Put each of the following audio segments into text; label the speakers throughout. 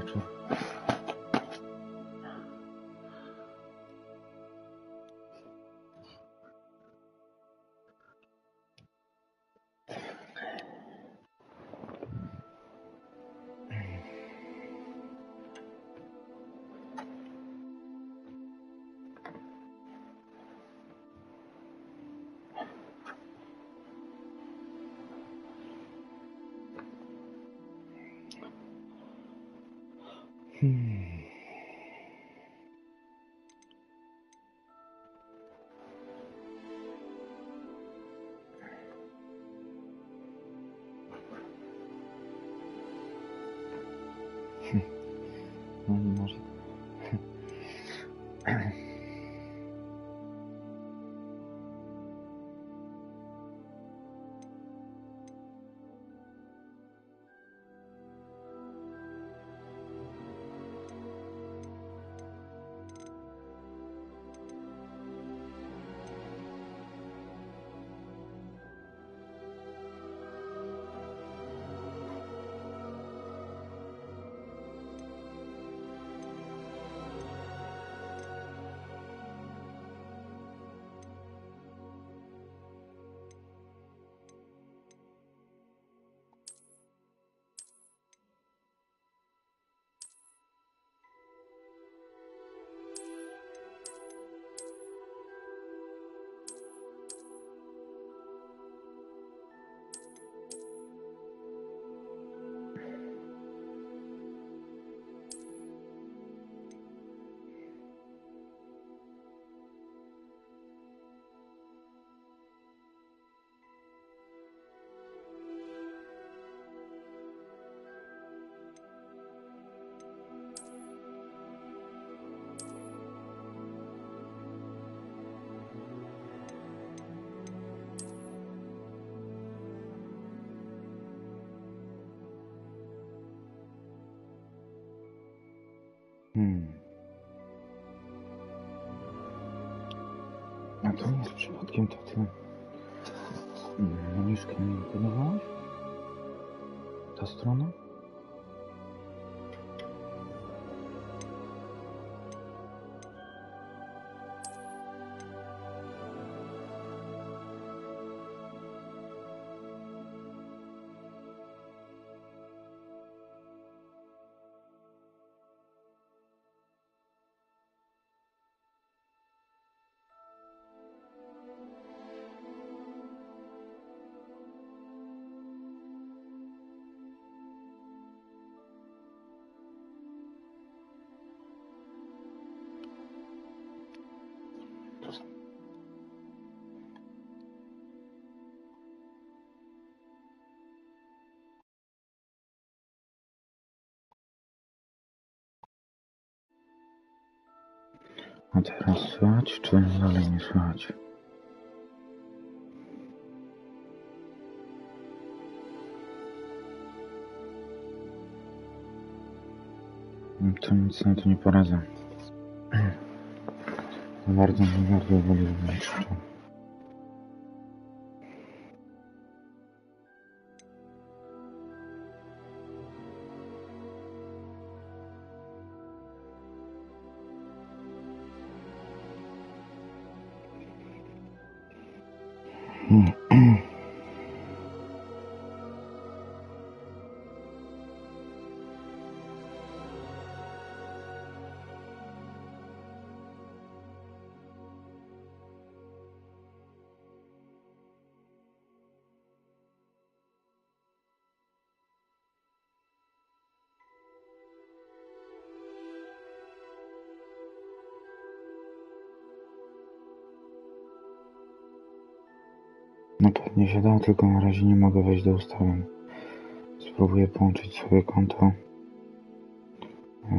Speaker 1: wieczór. No może. A to nie jest przypadkiem to ty Moniszkę nie kodowałeś? Ta strona? A teraz słychać, czy dalej nie słychać? To nic na to nie poradzę. Bardzo woli, żeby nie krzyczał. No pewnie się da, tylko na razie nie mogę wejść do ustawień. Spróbuję połączyć swoje konto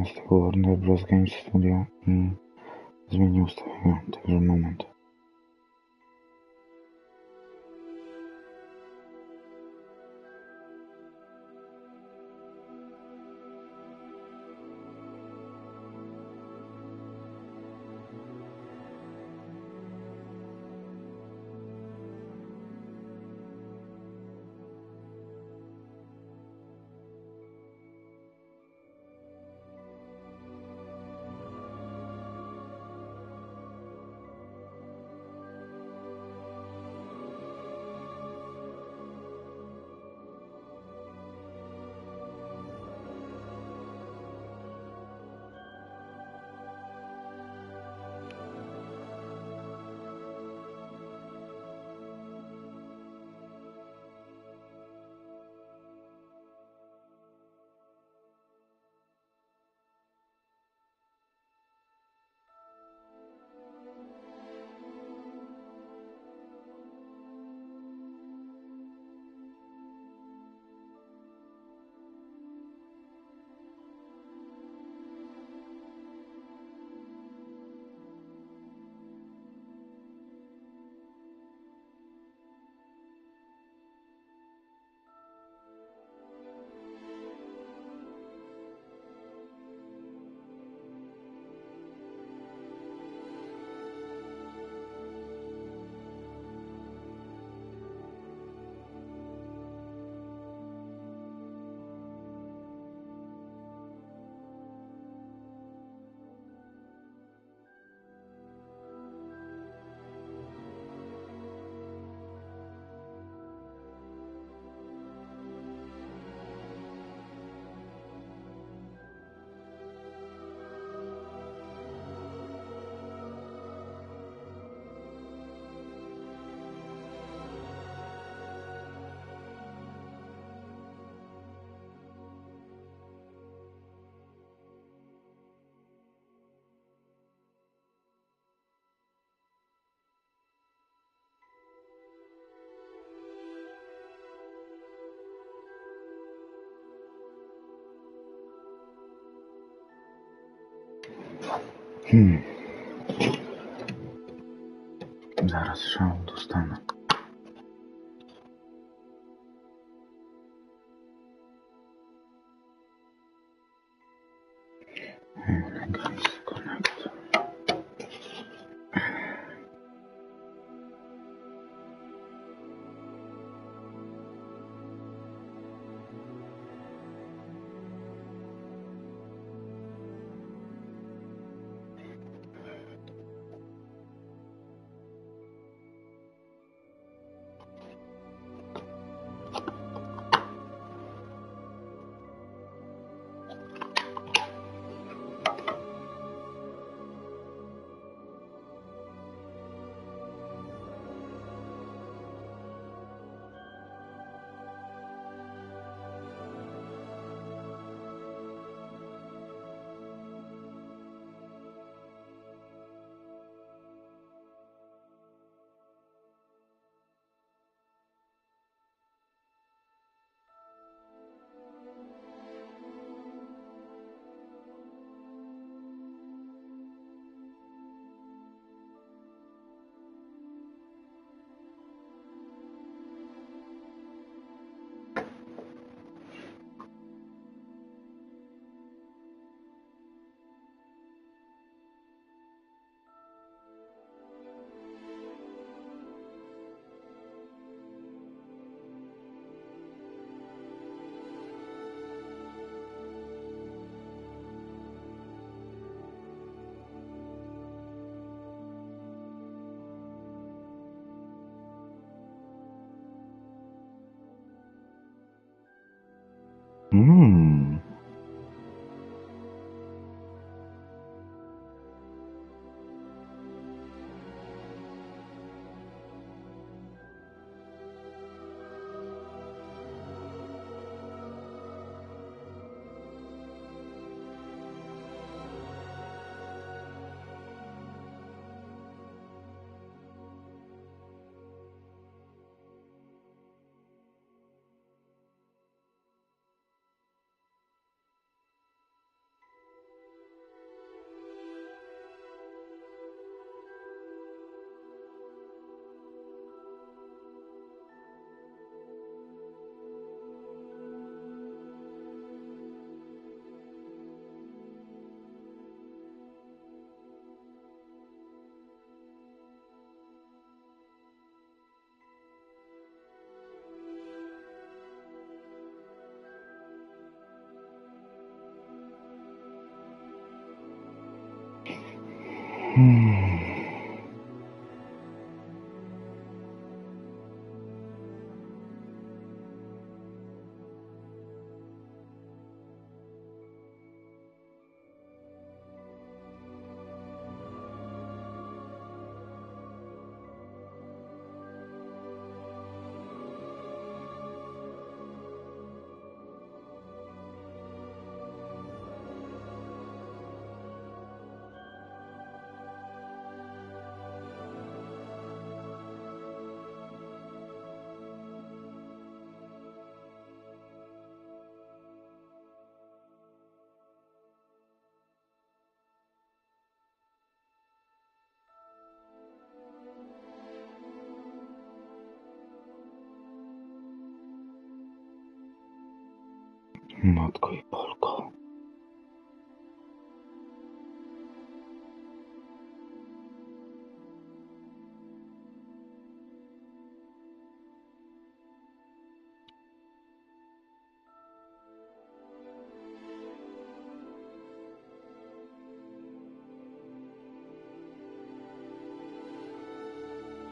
Speaker 1: z tego Warner Bros. Games Studio i zmienię ustawienia, także moment. Zaraz szału dostanę. Guys, connect. Matko i Polko.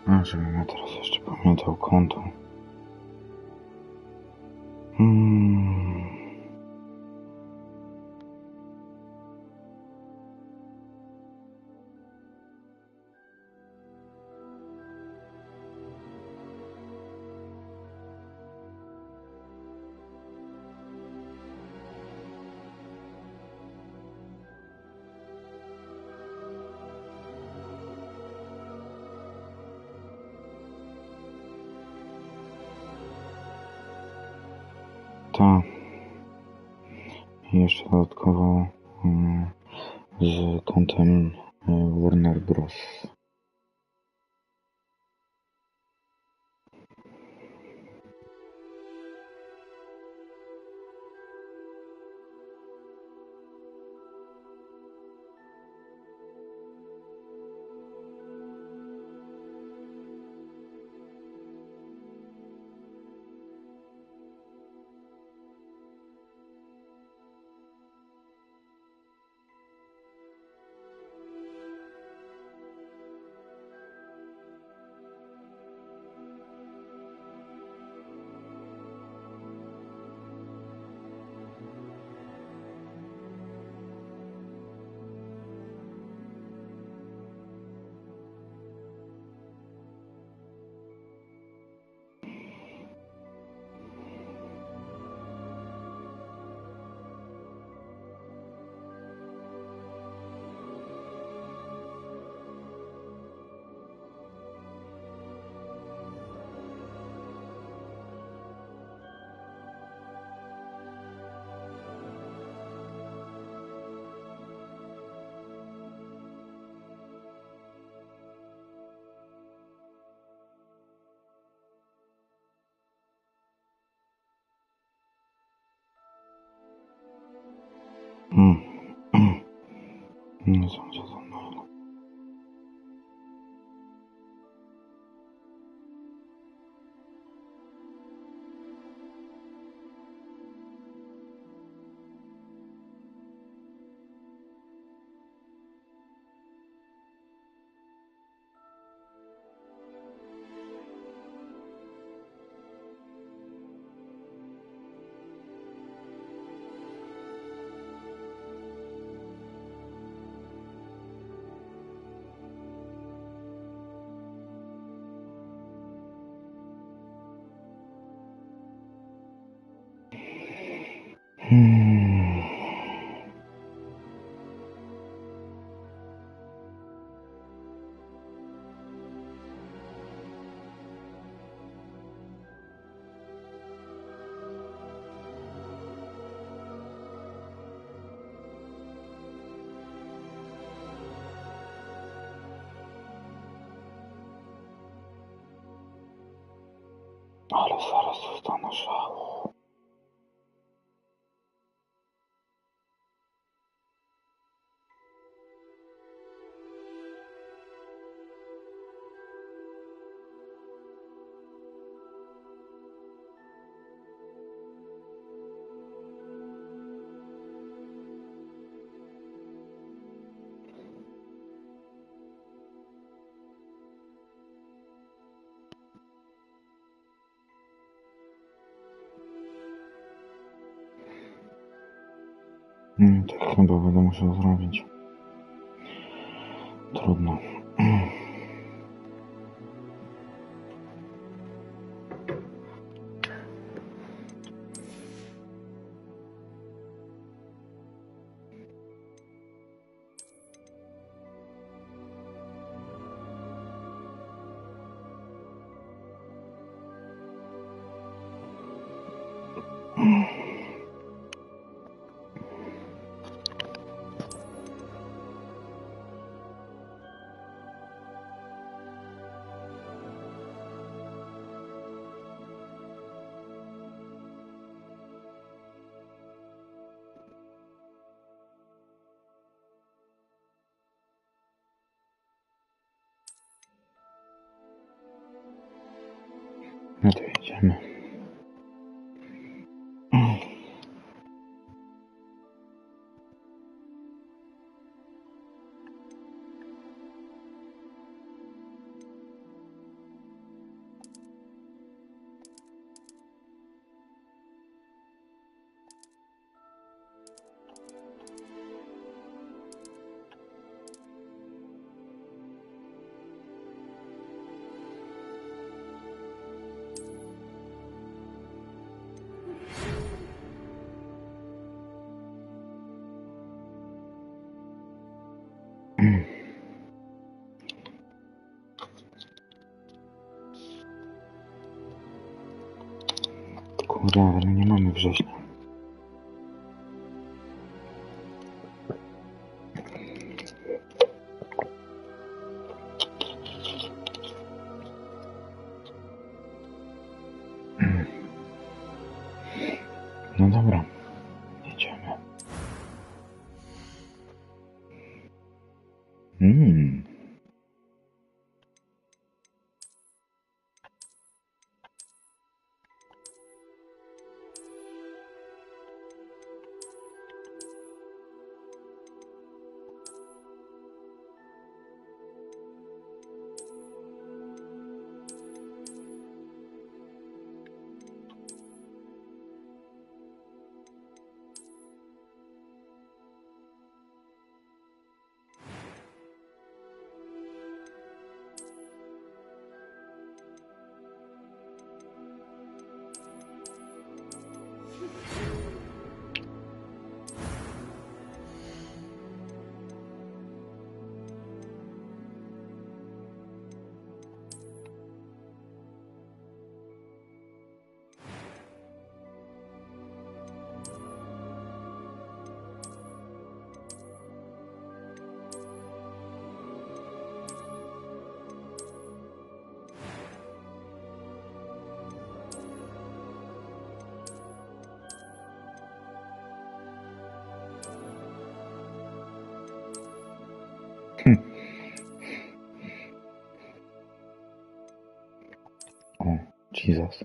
Speaker 1: A żebym ja teraz jeszcze pamiętał konto. Tak. I jeszcze dodatkowo z kontem Warner Bros. Nie sądzę za mną. Ale zaraz zostanę szału. Tak chyba będę musiał zrobić. Trudno. No to jedziemy. Kurde, ale my nie mamy września. Hmm. Oh, Jesus.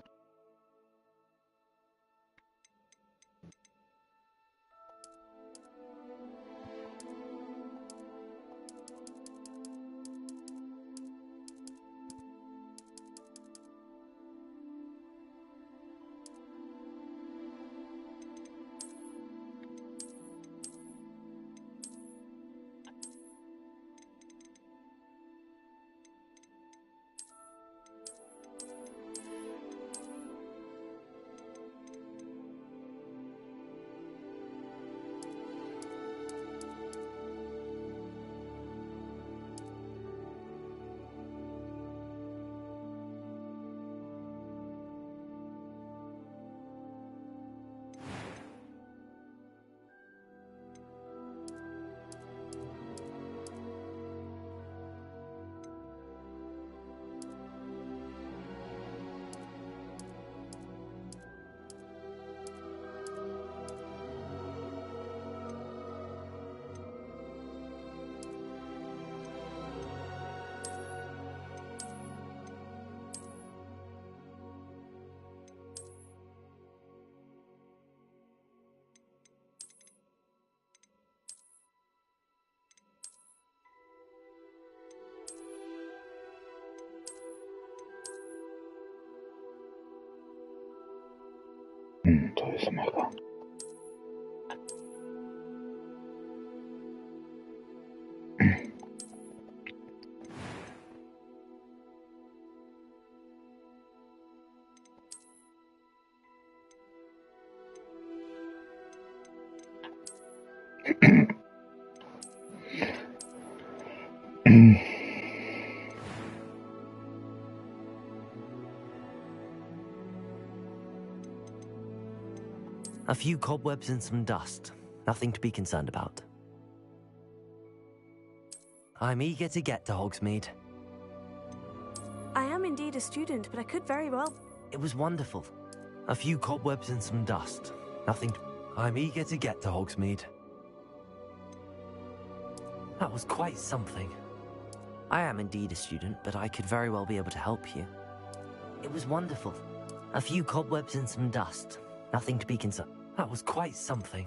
Speaker 1: To jest mega.
Speaker 2: A few cobwebs and some dust. Nothing to be concerned about. I'm eager to get to Hogsmeade.
Speaker 3: I am indeed a student, but I could very well...
Speaker 2: It was wonderful. A few cobwebs and some dust. Nothing to... I'm eager to get to Hogsmeade. That was quite something. I am indeed a student, but I could very well be able to help you. It was wonderful. A few cobwebs and some dust. Nothing to be concerned. That was quite something.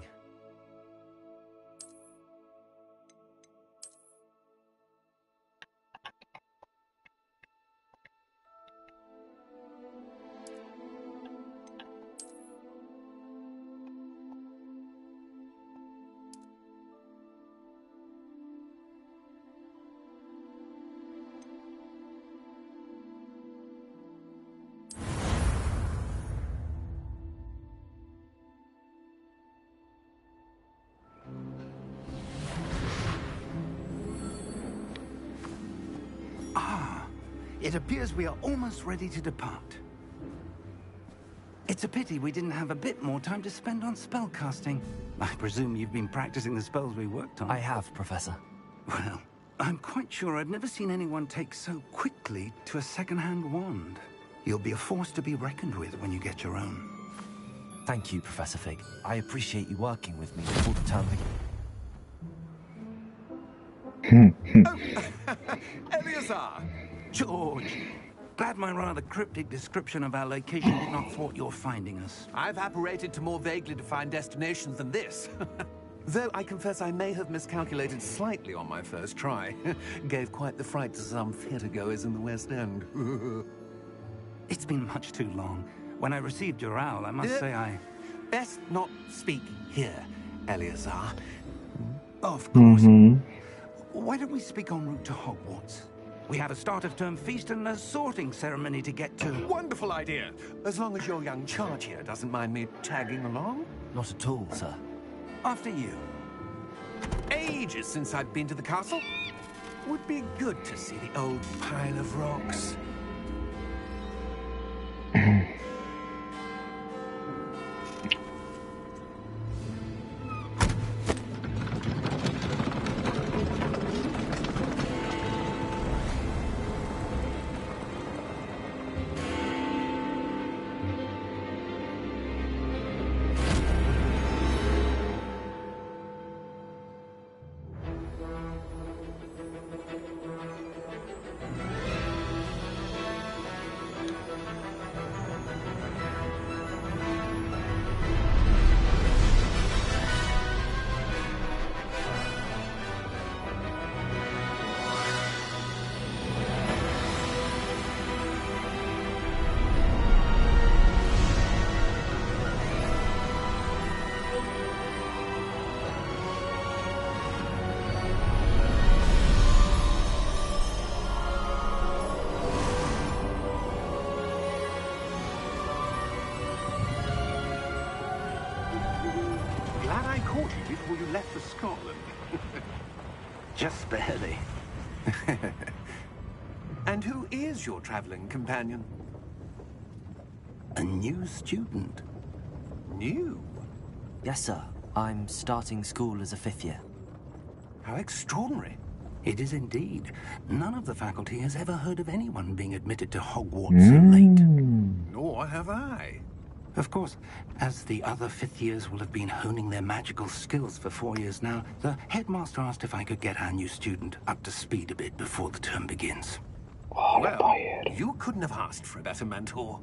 Speaker 4: It appears we are almost ready to depart. It's a pity we didn't have a bit more time to spend on spellcasting. I presume you've been practicing the spells we worked on.
Speaker 2: I have, Professor.
Speaker 4: Well, I'm quite sure I've never seen anyone take so quickly to a second-hand wand. You'll be a force to be reckoned with when you get your own.
Speaker 2: Thank you, Professor Fig. I appreciate you working with me before the term begins.
Speaker 5: Eleazar!
Speaker 4: George, glad my rather cryptic description of our location did not thwart your finding us.
Speaker 5: I've apparated to more vaguely defined destinations than this. Though I confess I may have miscalculated slightly on my first try. Gave quite the fright to some theatre-goers in the West End.
Speaker 4: It's been much too long. When I received your owl, I must say I...
Speaker 5: Best not speak here, Eleazar. Of course.
Speaker 4: Why don't we speak en route to Hogwarts? We have a start-of-term feast and a sorting ceremony to get to.
Speaker 5: Wonderful idea. As long as your young charge here doesn't mind me tagging along.
Speaker 2: Not at all, sir.
Speaker 4: After you.
Speaker 5: Ages since I've been to the castle. Would be good to see the old pile of rocks. Before you left for Scotland.
Speaker 4: Just barely.
Speaker 5: And who is your traveling companion?
Speaker 4: A new student.
Speaker 5: New?
Speaker 2: Yes, sir. I'm starting school as a 5th year.
Speaker 5: How extraordinary.
Speaker 4: It is indeed. None of the faculty has ever heard of anyone being admitted to Hogwarts so late.
Speaker 5: Nor have I.
Speaker 4: Of course, as the other 5th years will have been honing their magical skills for 4 years now, the headmaster asked if I could get our new student up to speed a bit before the term begins.
Speaker 5: Well, you couldn't have asked for a better mentor.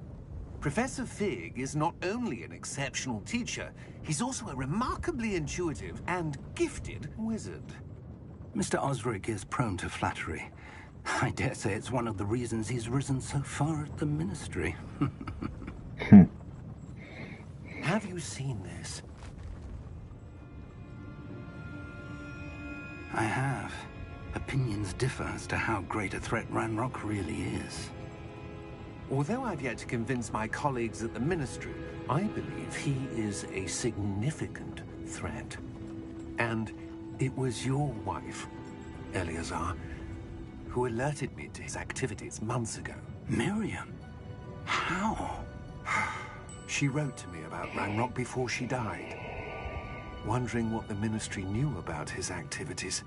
Speaker 5: Professor Fig is not only an exceptional teacher, he's also a remarkably intuitive and gifted wizard.
Speaker 4: Mr. Osric is prone to flattery. I dare say it's one of the reasons he's risen so far at the ministry.
Speaker 5: Have you seen this?
Speaker 4: I have. Opinions differ as to how great a threat Ranrock really is.
Speaker 5: Although I've yet to convince my colleagues at the Ministry, I believe he is a significant threat. And it was your wife, Eleazar, who alerted me to his activities months ago.
Speaker 4: Miriam? How?
Speaker 5: She wrote to me about Ranrock before she died, wondering what the Ministry knew about his activities.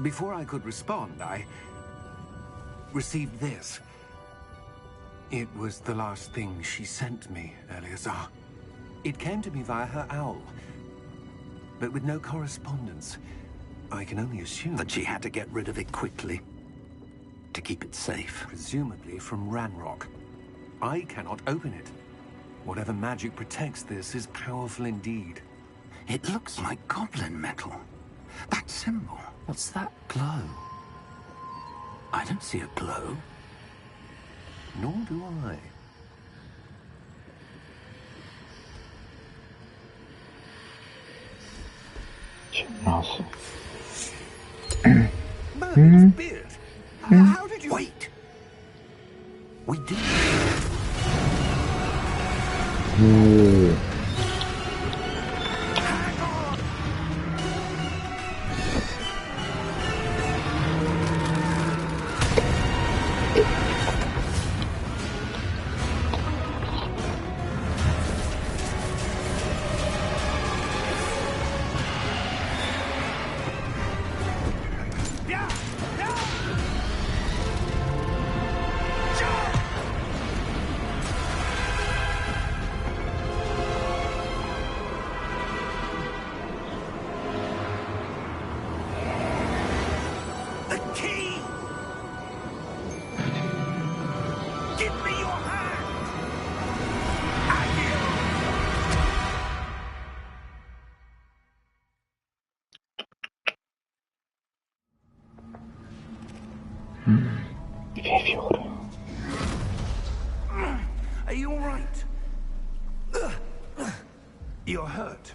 Speaker 5: Before I could respond, I received this. It was the last thing she sent me, Eleazar. It came to me via her owl, but with no correspondence. I can only assume
Speaker 4: that she had to get rid of it quickly, to keep it safe.
Speaker 5: Presumably from Ranrock. I cannot open it. Whatever magic protects this is powerful indeed.
Speaker 4: It looks like goblin metal. That symbol.
Speaker 2: What's that glow?
Speaker 4: I don't see a glow.
Speaker 5: Nor do I.
Speaker 1: Awesome.
Speaker 5: Merlin's beard. How did you...
Speaker 4: Wait! We did.
Speaker 1: Ooh. Wiewiór.
Speaker 4: Are you all right? You're hurt.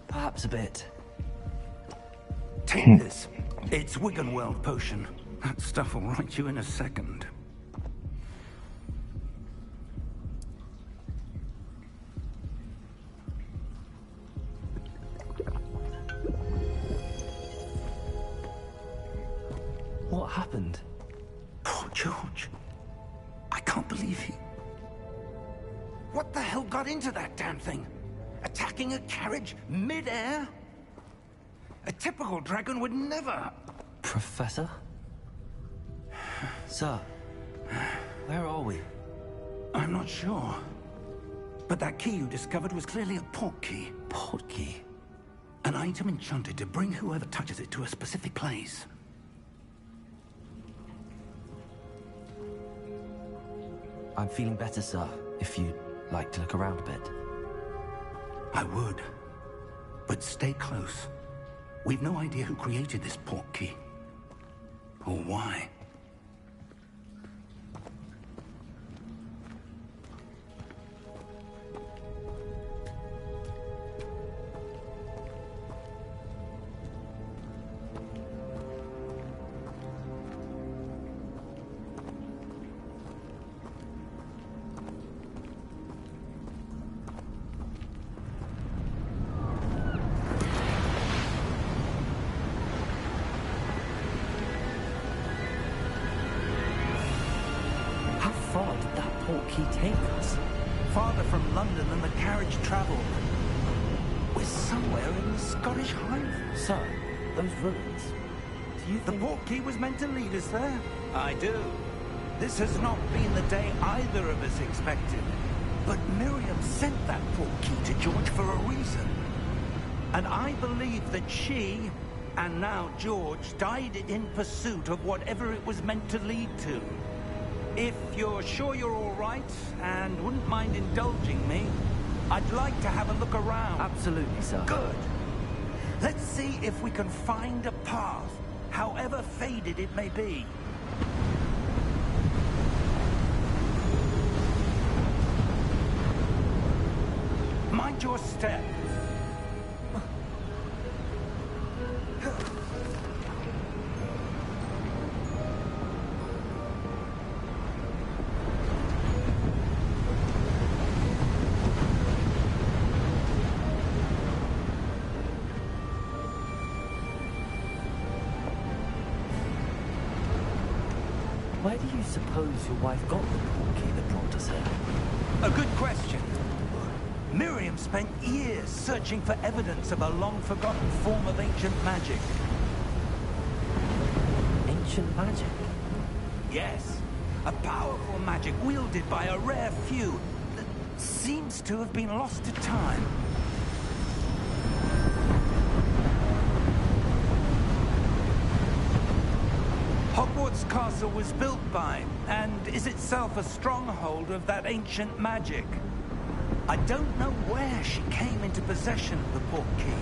Speaker 2: Perhaps a bit.
Speaker 4: Take this. It's Wiggenweld potion. That stuff will right you in a second.
Speaker 2: What happened?
Speaker 4: Poor George. I can't believe he... What the hell got into that damn thing? Attacking a carriage mid-air? A typical dragon would never...
Speaker 2: Professor? Sir, where are we?
Speaker 4: I'm not sure. But that key you discovered was clearly a port key.
Speaker 2: Port key?
Speaker 4: An item enchanted to bring whoever touches it to a specific place.
Speaker 2: I'm feeling better, sir, if you'd like to look around a bit.
Speaker 4: I would. But stay close. We've no idea who created this port key. Or why.
Speaker 2: How far did that port key take us?
Speaker 4: Farther from London than the carriage traveled. We're somewhere in the Scottish Highlands.
Speaker 2: Sir, those ruins. Do you
Speaker 4: The
Speaker 2: think...
Speaker 4: port key was meant to lead us there? I do. This has not been the day either of us expected. But Miriam sent that port key to George for a reason. And I believe that she, and now George, died in pursuit of whatever it was meant to lead to. If you're sure you're all right, and wouldn't mind indulging me, I'd like to have a look around.
Speaker 2: Absolutely, sir.
Speaker 4: Good. Let's see if we can find a path, however faded it may be. Mind your step.
Speaker 2: Where do you suppose your wife got the port key that brought us here?
Speaker 4: A good question. Miriam spent years searching for evidence of a long-forgotten form of ancient magic.
Speaker 2: Ancient magic?
Speaker 4: Yes, a powerful magic wielded by a rare few that seems to have been lost to time. Hogwarts Castle was built by, and is itself a stronghold of that ancient magic. I don't know where she came into possession of the port key,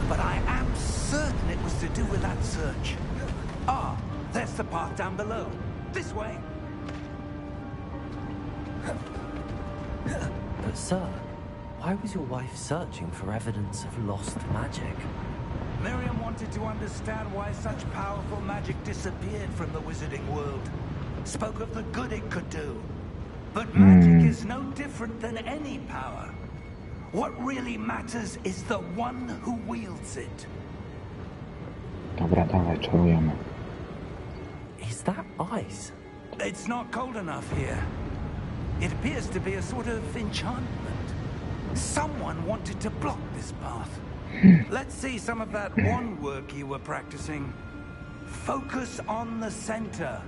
Speaker 4: but I am certain it was to do with that search. Ah, there's the path down below. This way.
Speaker 2: But sir, why was your wife searching for evidence of lost magic?
Speaker 4: Miriam wanted to understand why such powerful magic disappeared from the wizarding world. Spoke of the good it could do. But magic is no different than any power. What really matters is the one who wields it.
Speaker 1: Dobra, dawaj, czarujemy.
Speaker 2: Is that ice?
Speaker 4: It's not cold enough here. It appears to be a sort of enchantment. Someone wanted to block this path. Let's see some of that wand work you were practicing. Focus on the center.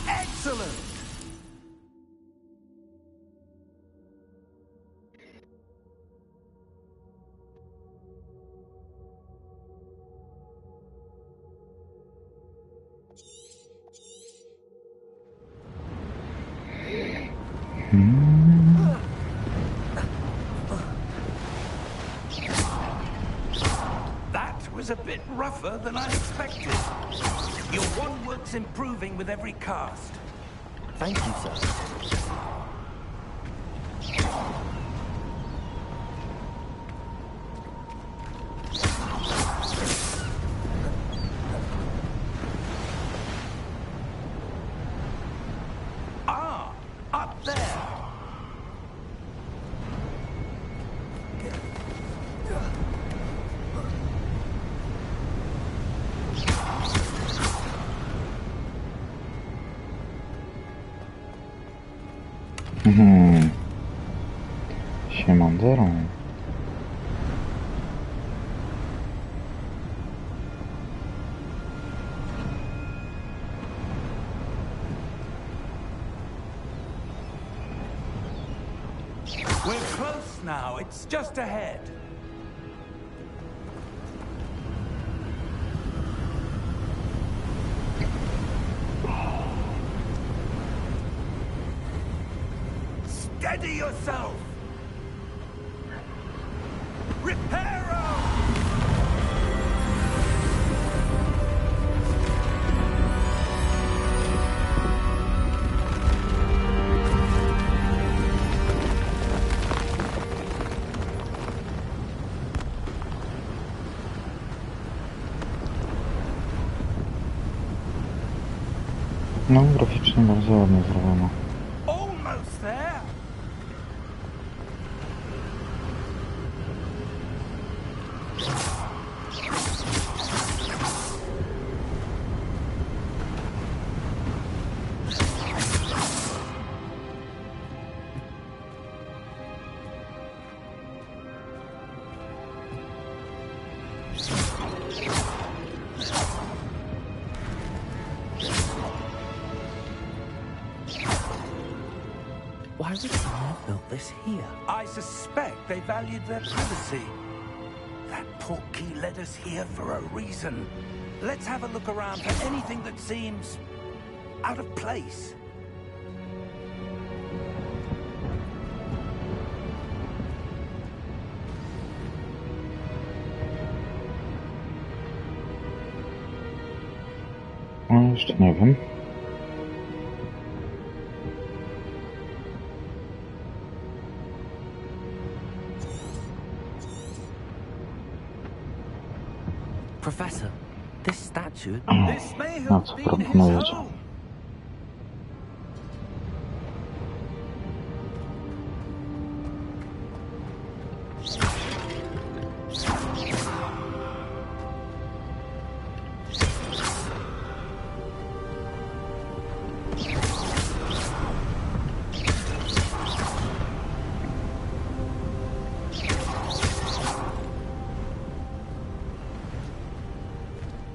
Speaker 4: Excellent! That was a bit rougher than I expected. Your one work's improving with every cast.
Speaker 2: Thank you, sir.
Speaker 4: Ah, up there.
Speaker 1: Siemandero.
Speaker 4: We're close now. It's just ahead. Steady yourself. Reparo!
Speaker 1: No, graficznie bardzo ładnie zrobiono.
Speaker 4: Almost there.
Speaker 2: Why would someone have built this here?
Speaker 4: I suspect they valued their privacy. That portkey led us here for a reason. Let's have a look around for anything that seems out of place.
Speaker 1: No, jeszcze nie wiem.
Speaker 2: Professor, this statue...
Speaker 4: This may
Speaker 1: No
Speaker 4: have
Speaker 1: co
Speaker 4: been his
Speaker 1: proponujecie?
Speaker 4: home.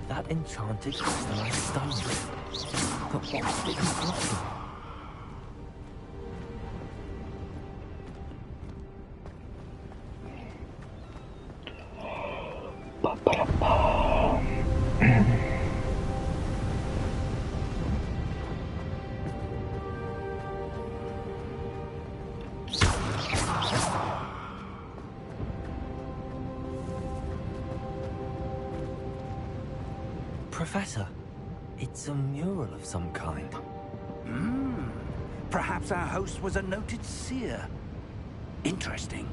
Speaker 2: That enchanted crystallized stone. But what was it blocking? Professor, it's a mural of some kind.
Speaker 4: Perhaps our host was a noted seer. Interesting.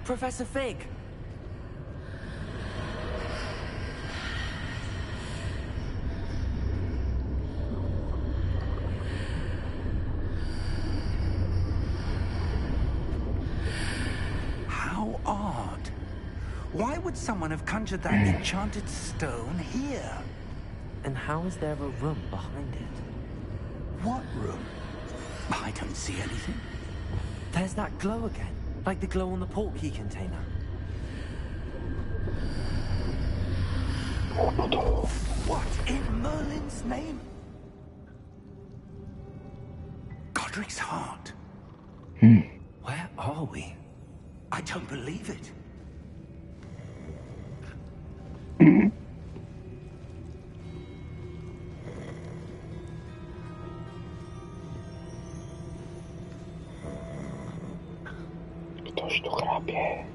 Speaker 2: Professor Fig!
Speaker 4: How odd. Why would someone have conjured that enchanted stone here?
Speaker 2: And how is there a room behind it?
Speaker 4: What room? I don't see anything.
Speaker 2: There's that glow again, like the glow on the portkey container.
Speaker 4: What in Merlin's name? Godric's heart.
Speaker 2: Where are we?
Speaker 4: I don't believe it.
Speaker 1: Ktoś tu chrapie.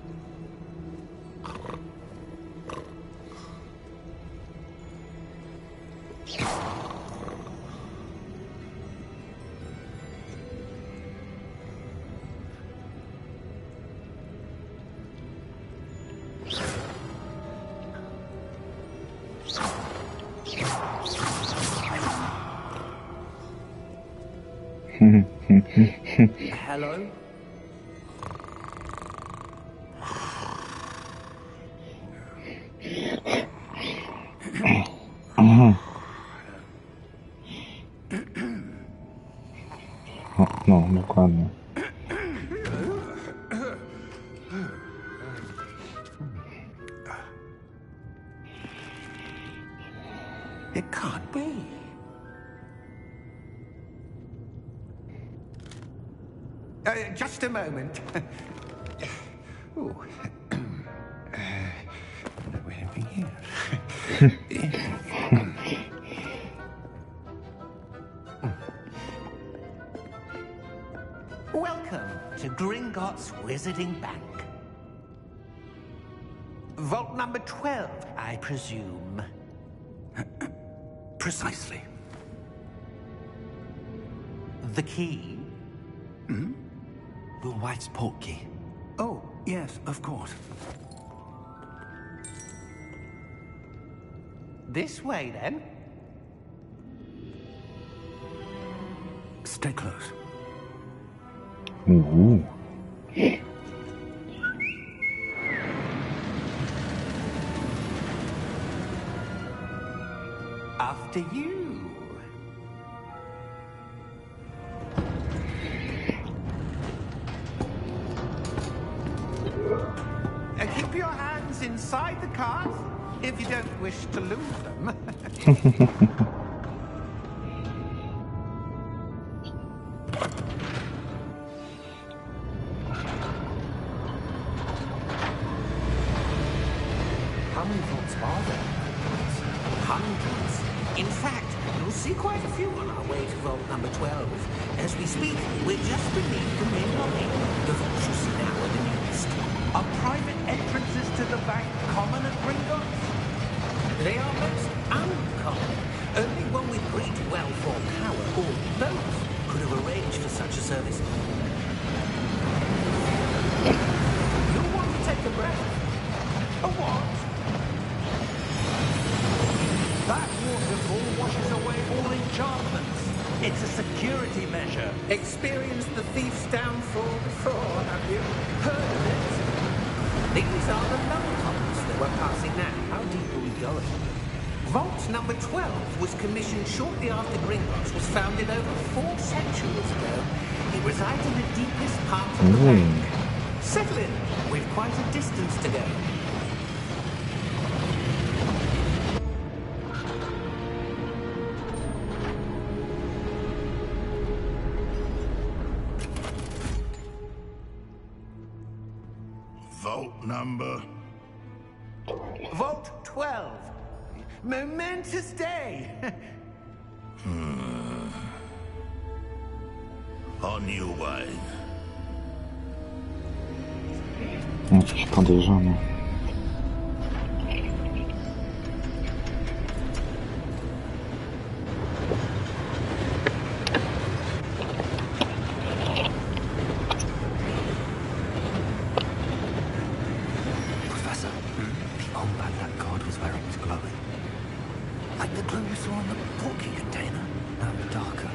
Speaker 2: Hello?
Speaker 1: No, dokładnie.
Speaker 4: It can't be. Just a moment. Ooh. Where have we here? Welcome to Gringotts Wizarding Bank. Vault number 12, I presume. Precisely. The key?
Speaker 2: Your wife's portkey.
Speaker 4: Oh, yes, of course. This way, then. Stay close.
Speaker 1: Ooh.
Speaker 4: After you. Keep your hands inside the cart if you don't wish to lose them.
Speaker 2: How many vaults are there?
Speaker 6: Hundreds. In fact, you'll see quite a few on our way to vault number 12. As we speak, we're just beneath the main lobby. The vaults you see now are the newest.
Speaker 4: Are private entrances to the bank common at Gringotts?
Speaker 6: They are most uncommon. Only one with great well-formed power, or both, could have arranged for such a service.
Speaker 4: You'll want to take a breath. A what? That waterfall washes away all enchantments. It's a security measure.
Speaker 6: Experienced the thief's downfall before, have you? Heard of it? These are the love holes that we're passing now.
Speaker 2: How deep are we going?
Speaker 6: Vault number 12 was commissioned shortly after Gringotts was founded over 4 centuries ago. It resides in the deepest part of the bank. Settle in. We've quite a distance to go.
Speaker 7: Vault number?
Speaker 4: Vault 12. Momentous day.
Speaker 7: On your way.
Speaker 1: Jakiś podejrzany.
Speaker 2: Professor, the old bag that god was wearing was glowing.
Speaker 4: Like the glow you saw on the portkey container.
Speaker 2: No, darker.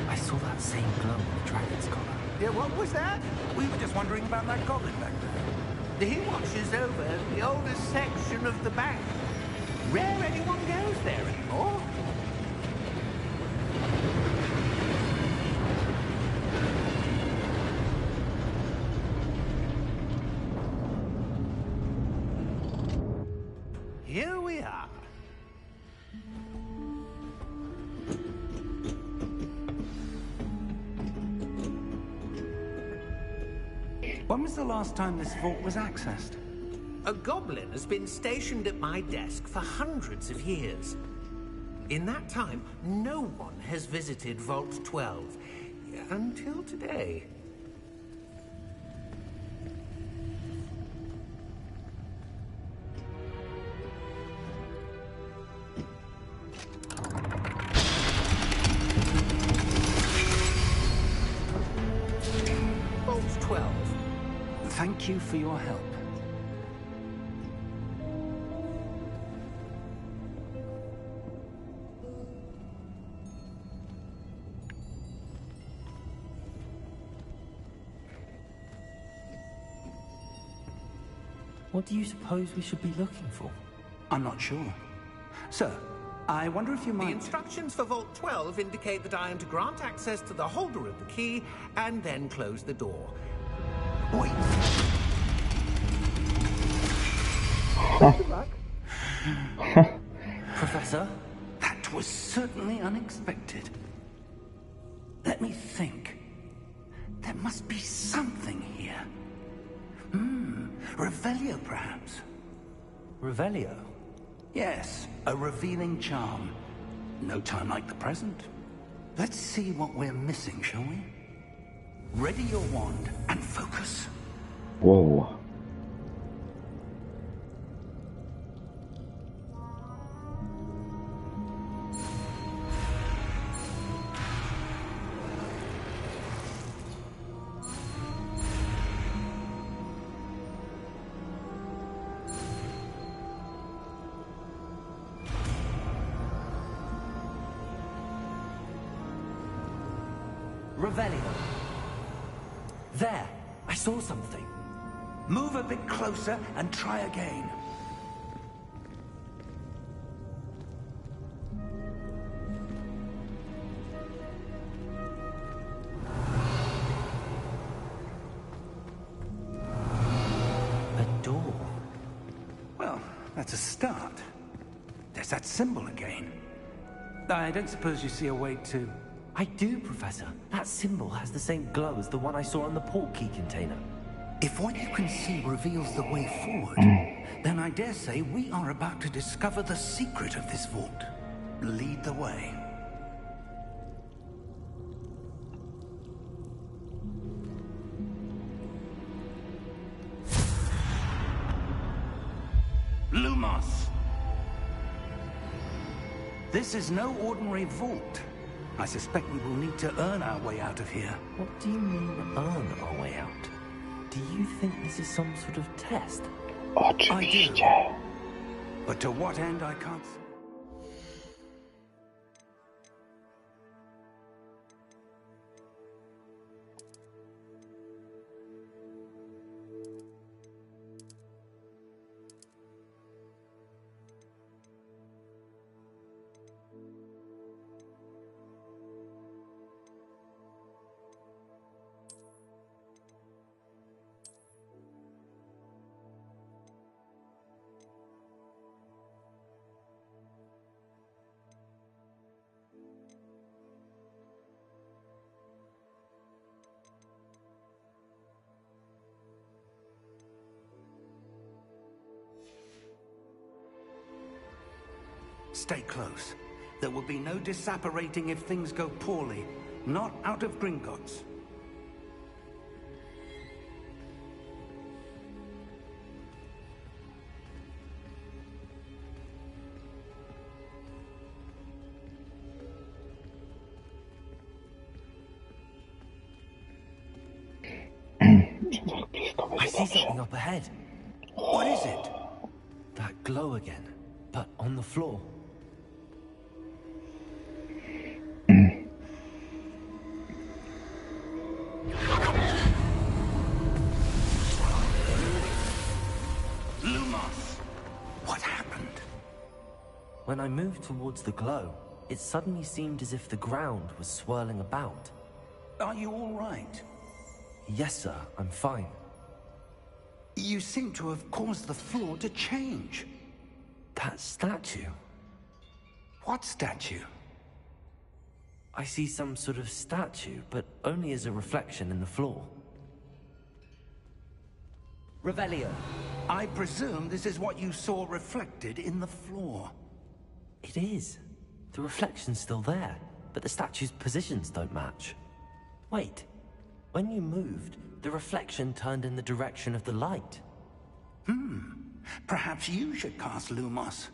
Speaker 2: I saw that same glow on the dragon's collar.
Speaker 4: Yeah, what was that? We were just wondering about that goblin back there.
Speaker 6: He watches over the oldest section of the bank. Rare anyone goes there anymore. Here we are.
Speaker 4: When was the last time this vault was accessed?
Speaker 6: A goblin has been stationed at my desk for hundreds of years. In that time, no one has visited Vault 12. Until today. Vault 12.
Speaker 4: Thank you for your help.
Speaker 2: What do you suppose we should be looking for?
Speaker 4: I'm not sure. Sir, I wonder if you
Speaker 6: The
Speaker 4: might...
Speaker 6: instructions for Vault 12 indicate that I am to grant access to the holder of the key and then close the door.
Speaker 4: Wait!
Speaker 2: Professor?
Speaker 4: That was certainly unexpected. Let me think. There must be something here. Revelio, perhaps?
Speaker 2: Revelio?
Speaker 4: Yes, a revealing charm. No time like the present. Let's see what we're missing, shall we? Ready your wand and focus.
Speaker 1: Whoa.
Speaker 2: Revelio. There! I saw something.
Speaker 4: Move a bit closer and try again.
Speaker 2: A door.
Speaker 4: Well, that's a start. There's that symbol again. I don't suppose you see a way to...
Speaker 2: I do, Professor. That symbol has the same glow as the one I saw on the port key container.
Speaker 4: If what you can see reveals the way forward, then I dare say we are about to discover the secret of this vault. Lead the way. Lumos! This is no ordinary vault. I suspect we will need to earn our way out of here.
Speaker 2: What do you mean, earn our way out? Do you think this is some sort of test?
Speaker 1: Oczywiście.
Speaker 4: But to what end, I can't say. Stay close. There will be no disapparating if things go poorly. Not out of Gringotts.
Speaker 2: I see something up ahead.
Speaker 4: What is it?
Speaker 2: That glow again, but on the floor. When I moved towards the glow, it suddenly seemed as if the ground was swirling about.
Speaker 4: Are you all right?
Speaker 2: Yes, sir, I'm fine.
Speaker 4: You seem to have caused the floor to change.
Speaker 2: That statue?
Speaker 4: What statue?
Speaker 2: I see some sort of statue, but only as a reflection in the floor. Revelio.
Speaker 4: I presume this is what you saw reflected in the floor.
Speaker 2: It is. The reflection's still there, but the statue's positions don't match. Wait. When you moved, the reflection turned in the direction of the light.
Speaker 4: Perhaps you should cast Lumos.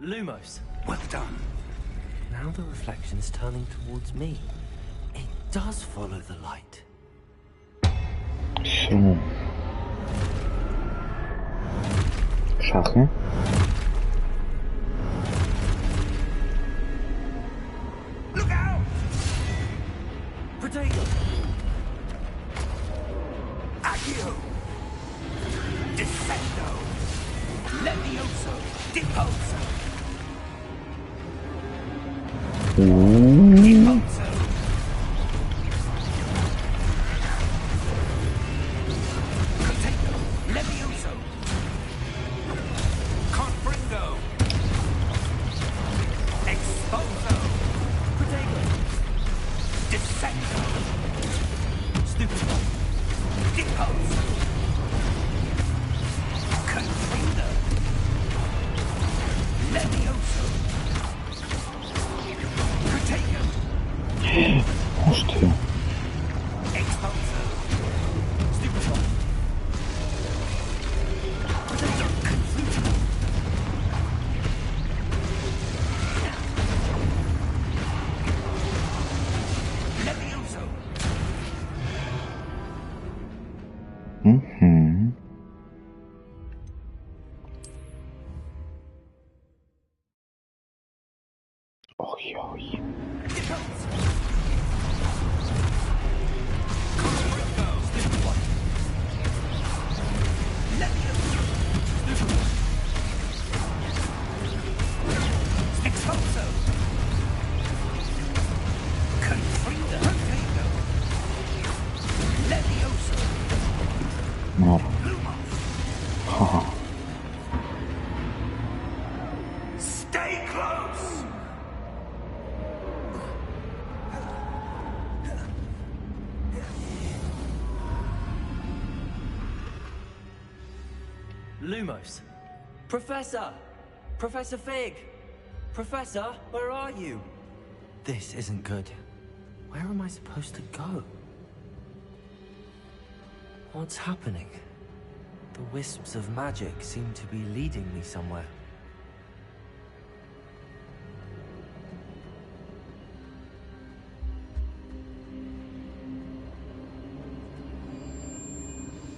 Speaker 2: Lumos.
Speaker 4: Well done.
Speaker 2: Now the reflection's turning towards me. It does follow the light.
Speaker 1: So. Szachy?
Speaker 4: Look out!
Speaker 2: Potato!
Speaker 4: Accio! Defendo! Levioso! Deposo! Deposo! Potato! Levioso! Confringo! Exposo!
Speaker 2: Potato!
Speaker 4: Defendo!
Speaker 2: Stupid.
Speaker 4: Deposo! Confringo! Levioso! Potato!
Speaker 1: Oż ty.
Speaker 4: Exposo!
Speaker 2: Stupid.
Speaker 4: Potato! Confringo! Levioso!
Speaker 1: Mhm. Oj, oj.
Speaker 4: Exposo! Confringo! Potato! Levioso!
Speaker 1: Nara.
Speaker 4: Lumos!
Speaker 1: Haha.
Speaker 4: Stay close!
Speaker 2: Lumos. Professor! Professor Fig! Professor, where are you? This isn't good. Where am I supposed to go? What's happening? The wisps of magic seem to be leading me somewhere.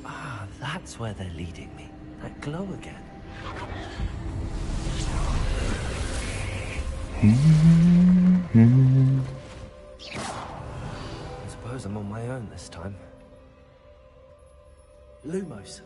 Speaker 2: Ah, that's where they're leading me. That glow again. I suppose I'm on my own this time. Lumos.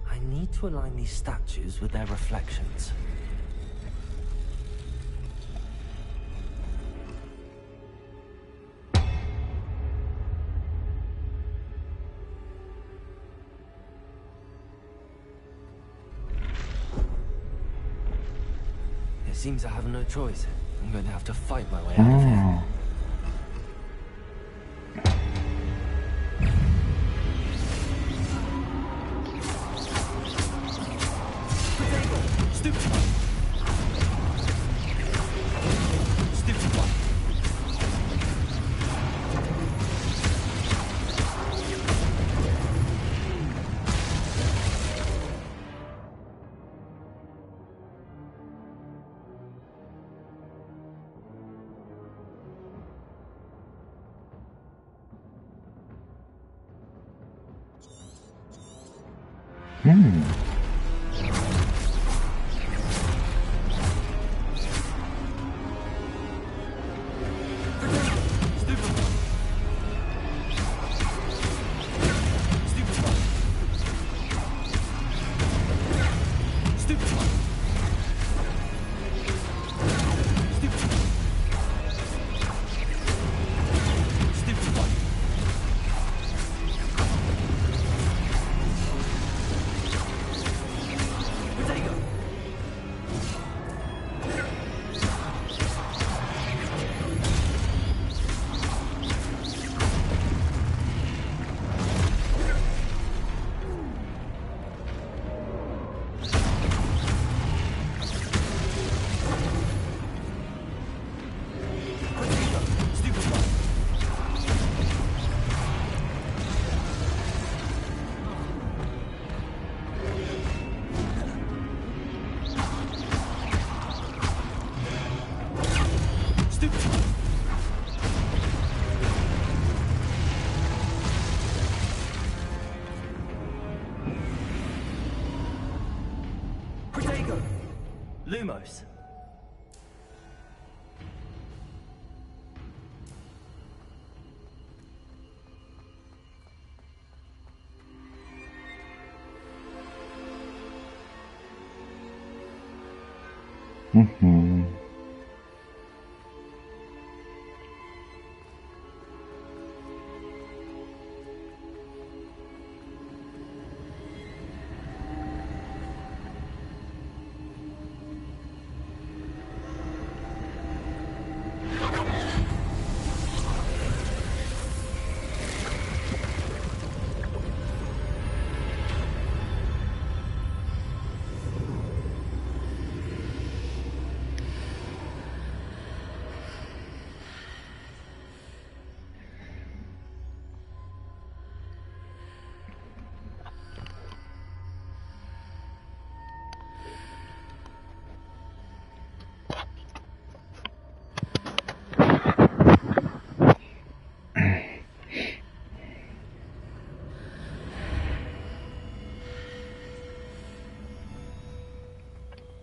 Speaker 2: I need to align these statues with their reflections. It seems I have no choice. I'm going to have to fight my way out of here.
Speaker 1: Ah.
Speaker 2: Potato! Lumos.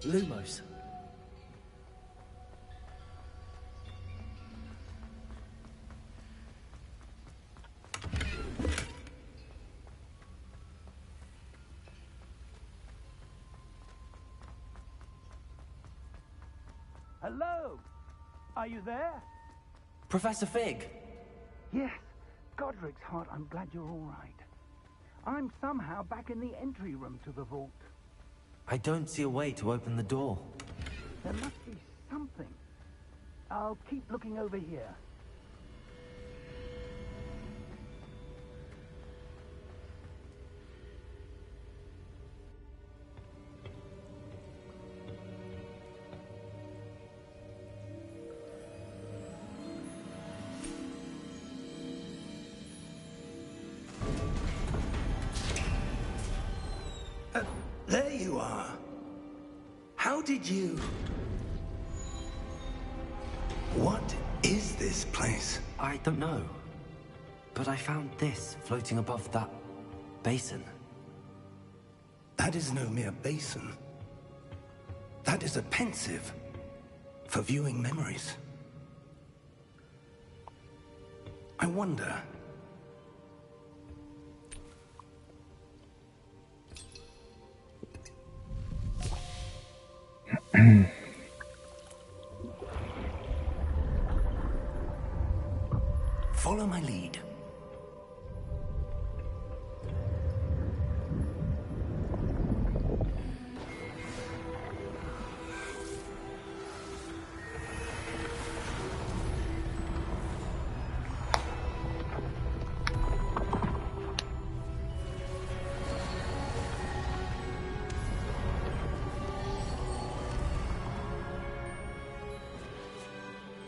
Speaker 2: Lumos.
Speaker 4: Hello? Are you there?
Speaker 2: Professor Fig.
Speaker 4: Yes. Godric's heart, I'm glad you're all right. I'm somehow back in the entry room to the vault.
Speaker 2: I don't see a way to open the door.
Speaker 4: There must be something. I'll keep looking over here.
Speaker 6: There you are. How did you... What is this place?
Speaker 2: I don't know. But I found this floating above that basin.
Speaker 6: That is no mere basin. That is a pensive for viewing memories. I wonder... Follow my lead.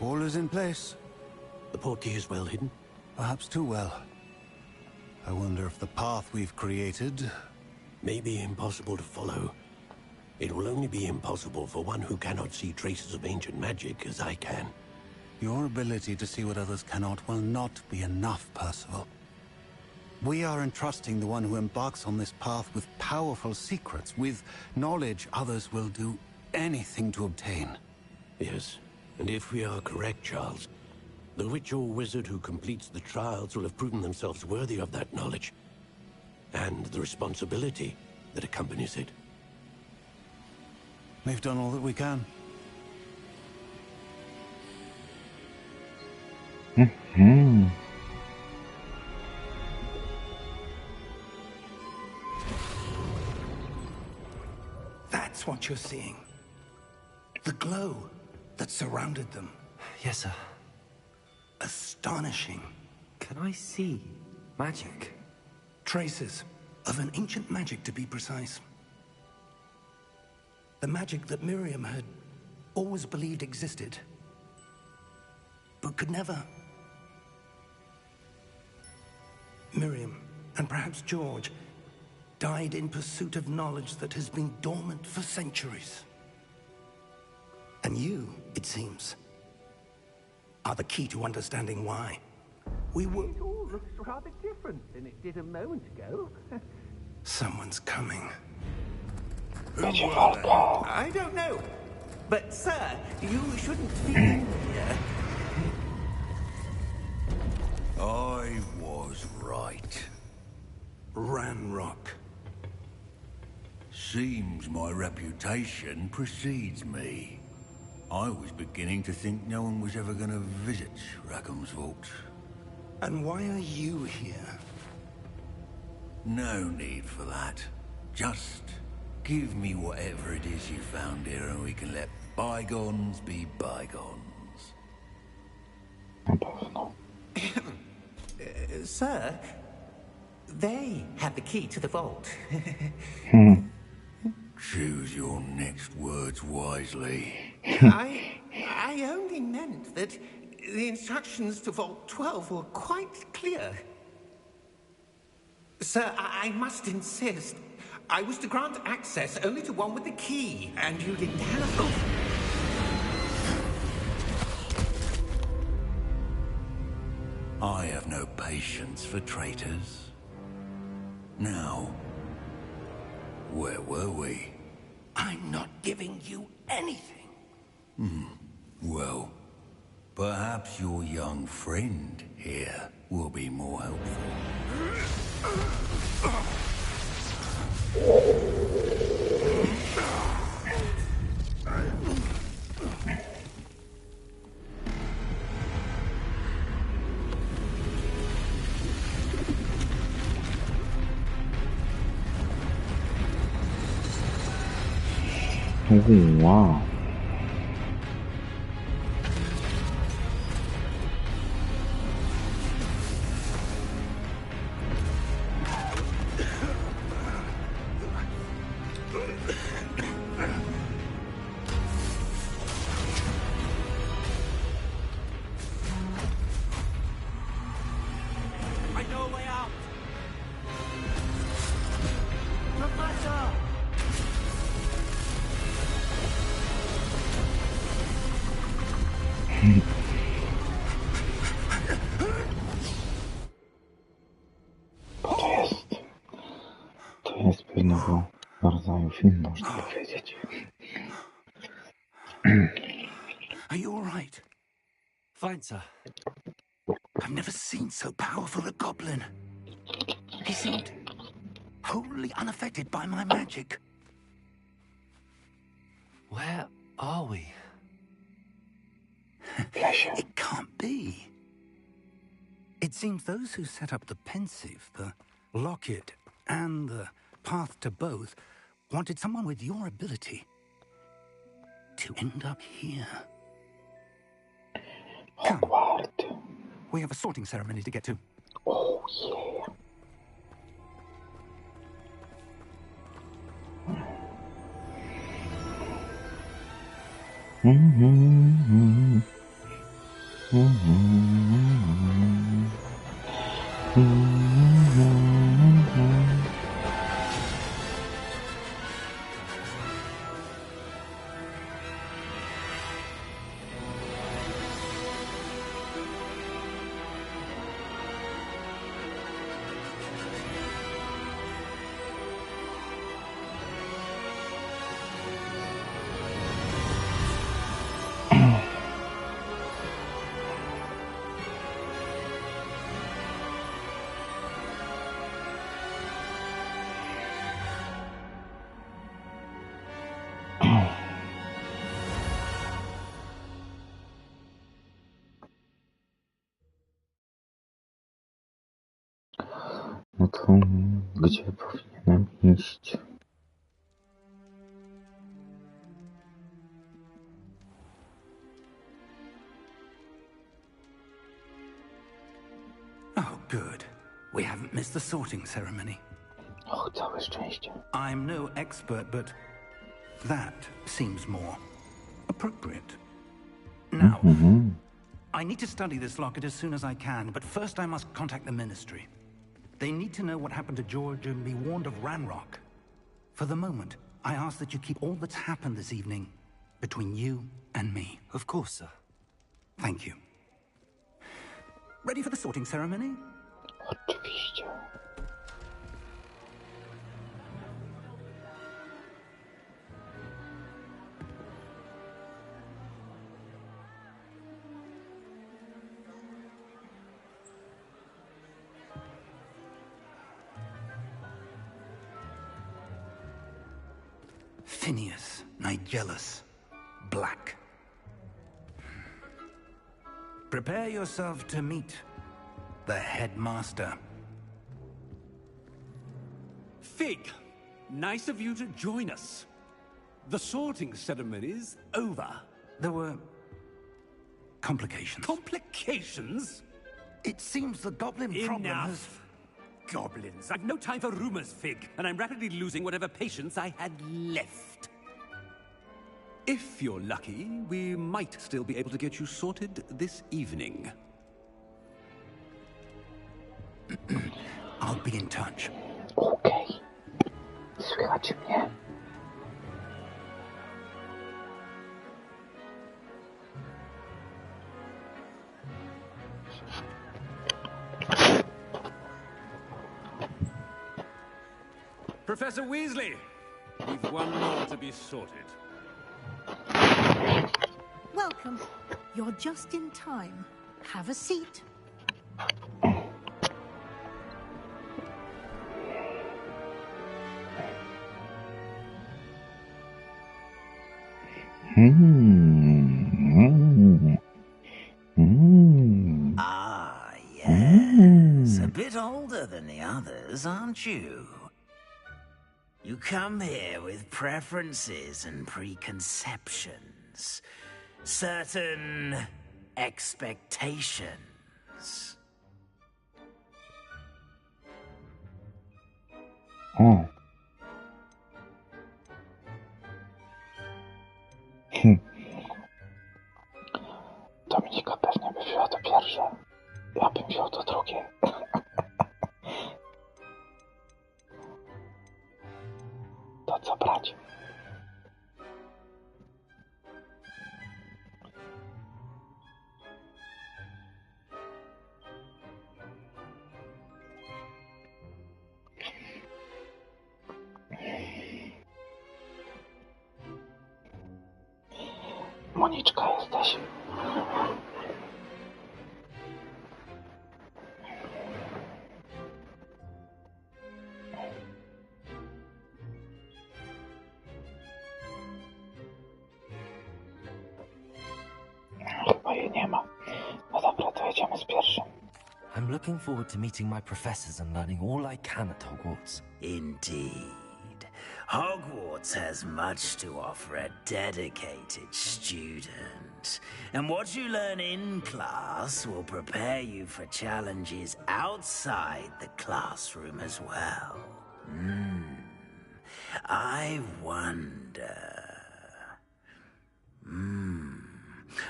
Speaker 8: All is in place.
Speaker 5: The portkey is well hidden.
Speaker 8: Perhaps too well. I wonder if the path we've created...
Speaker 5: May be impossible to follow. It will only be impossible for one who cannot see traces of ancient magic as I can.
Speaker 8: Your ability to see what others cannot will not be enough, Percival. We are entrusting the one who embarks on this path with powerful secrets, with knowledge others will do anything to obtain.
Speaker 9: Yes, and if we are correct, Charles, the witch or wizard who completes the trials will have proven themselves worthy of that knowledge, and the responsibility that accompanies it.
Speaker 8: We've done all that we can.
Speaker 4: That's what you're seeing. The glow that surrounded them.
Speaker 2: Yes, sir.
Speaker 4: Astonishing.
Speaker 2: Can I see magic?
Speaker 4: Traces of an ancient magic, to be precise. The magic that Miriam had always believed existed, but could never. Miriam, and perhaps George, died in pursuit of knowledge that has been dormant for centuries. And you, it seems, are the key to understanding why. We were...
Speaker 6: It all looks rather different than it did a moment ago.
Speaker 4: Someone's coming.
Speaker 6: I don't know. But, sir, you shouldn't be in here.
Speaker 7: I was right.
Speaker 4: Ranrock.
Speaker 7: Seems my reputation precedes me. I was beginning to think no one was ever going to visit Rackham's vault.
Speaker 4: And why are you here?
Speaker 7: No need for that. Just give me whatever it is you found here and we can let bygones be bygones.
Speaker 6: Sir, they have the key to the vault.
Speaker 7: Choose your next words wisely.
Speaker 6: I only meant that the instructions to Vault 12 were quite clear. Sir, I must insist. I was to grant access only to one with the key, and you didn't have...
Speaker 7: I have no patience for traitors. Now, where were we?
Speaker 4: I'm not giving you anything.
Speaker 7: Well, perhaps your young friend here will be more helpful.
Speaker 1: Wow.
Speaker 6: I know a way out. Professor!
Speaker 1: To jest pewnego rodzaju film, można powiedzieć.
Speaker 4: Are you all right?
Speaker 2: Fine, sir.
Speaker 4: I've never seen so powerful a goblin. He seemed wholly unaffected by my magic.
Speaker 2: Where are we?
Speaker 4: It can't be. It seems those who set up the pensive, the locket, and the path to both wanted someone with your ability to end up here.
Speaker 1: Hogwart.
Speaker 4: We have a sorting ceremony to get to.
Speaker 1: Oh yeah. No to gdzie powinienem iść?
Speaker 4: Oh, good. We haven't missed the sorting ceremony.
Speaker 1: Och, całe szczęście.
Speaker 4: I'm no expert, but that seems more appropriate. Now, I need to study this locket as soon as I can, but first I must contact the Ministry. They need to know what happened to George and be warned of Ranrock. For the moment, I ask that you keep all that's happened this evening between you and me.
Speaker 2: Of course, sir.
Speaker 4: Thank you. Ready for the sorting ceremony?
Speaker 1: Oczywiście.
Speaker 4: Phineas, Nigellus, Black. Prepare yourself to meet the headmaster.
Speaker 10: Fig, nice of you to join us. The sorting ceremony's over.
Speaker 4: There were complications.
Speaker 10: Complications?
Speaker 4: It seems the goblin problem has...
Speaker 10: Enough. Goblins. I've no time for rumors, Fig, and I'm rapidly losing whatever patience I had left. If you're lucky, we might still be able to get you sorted this evening.
Speaker 4: I'll be in touch.
Speaker 1: Okej. Słychać mnie?
Speaker 10: Professor Weasley, we've one more to be sorted.
Speaker 11: Welcome. You're just in time. Have a seat.
Speaker 7: Ah, yes. A bit older than the others, aren't you? You come here with preferences and preconceptions. Certain expectations.
Speaker 1: O. Dominika pewnie by wzięła to pierwsze. Ja bym wziął to drugie. To co brać? Moniczka jesteś. Chyba jej nie ma. No dobra, to jedziemy z pierwszym.
Speaker 2: I'm looking forward to meeting my professors and learning all I can at Hogwarts.
Speaker 7: Indeed. Hogwarts has much to offer a dedicated student. And what you learn in class will prepare you for challenges outside the classroom as well. I wonder...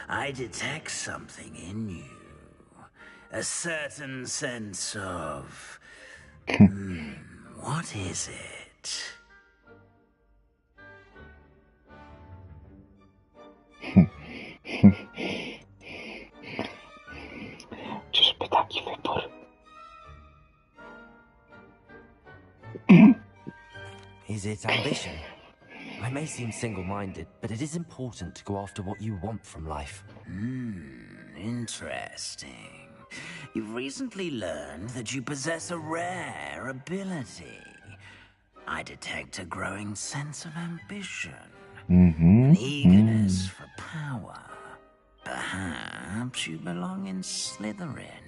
Speaker 7: I detect something in you. A certain sense of... what is it?
Speaker 1: Czyżby taki wybór?
Speaker 2: Is it ambition? I may seem single-minded, but it is important to go after what you want from life.
Speaker 7: Interesting. You've recently learned that you possess a rare ability. I detect a growing sense of ambition. An eagerness for power. Perhaps you belong in Slytherin.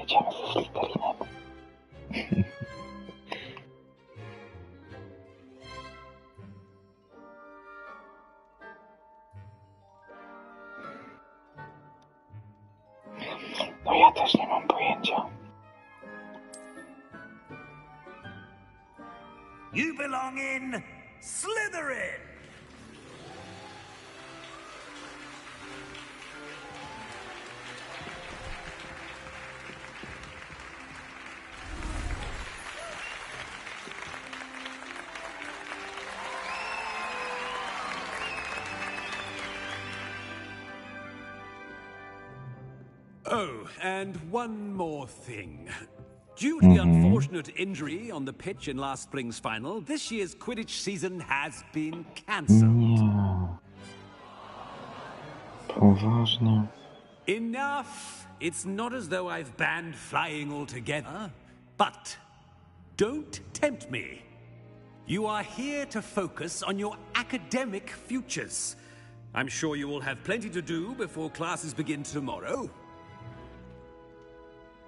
Speaker 1: jedziemy ze Slytherinem. No ja też nie mam pojęcia.
Speaker 7: You belong in Slytherin!
Speaker 10: Oh, and one more thing. Due to the unfortunate injury on the pitch in last spring's final, this year's Quidditch season has been cancelled.
Speaker 1: Nie. Poważnie.
Speaker 10: Enough! It's not as though I've banned flying altogether. But don't tempt me. You are here to focus on your academic futures. I'm sure you will have plenty to do before classes begin tomorrow.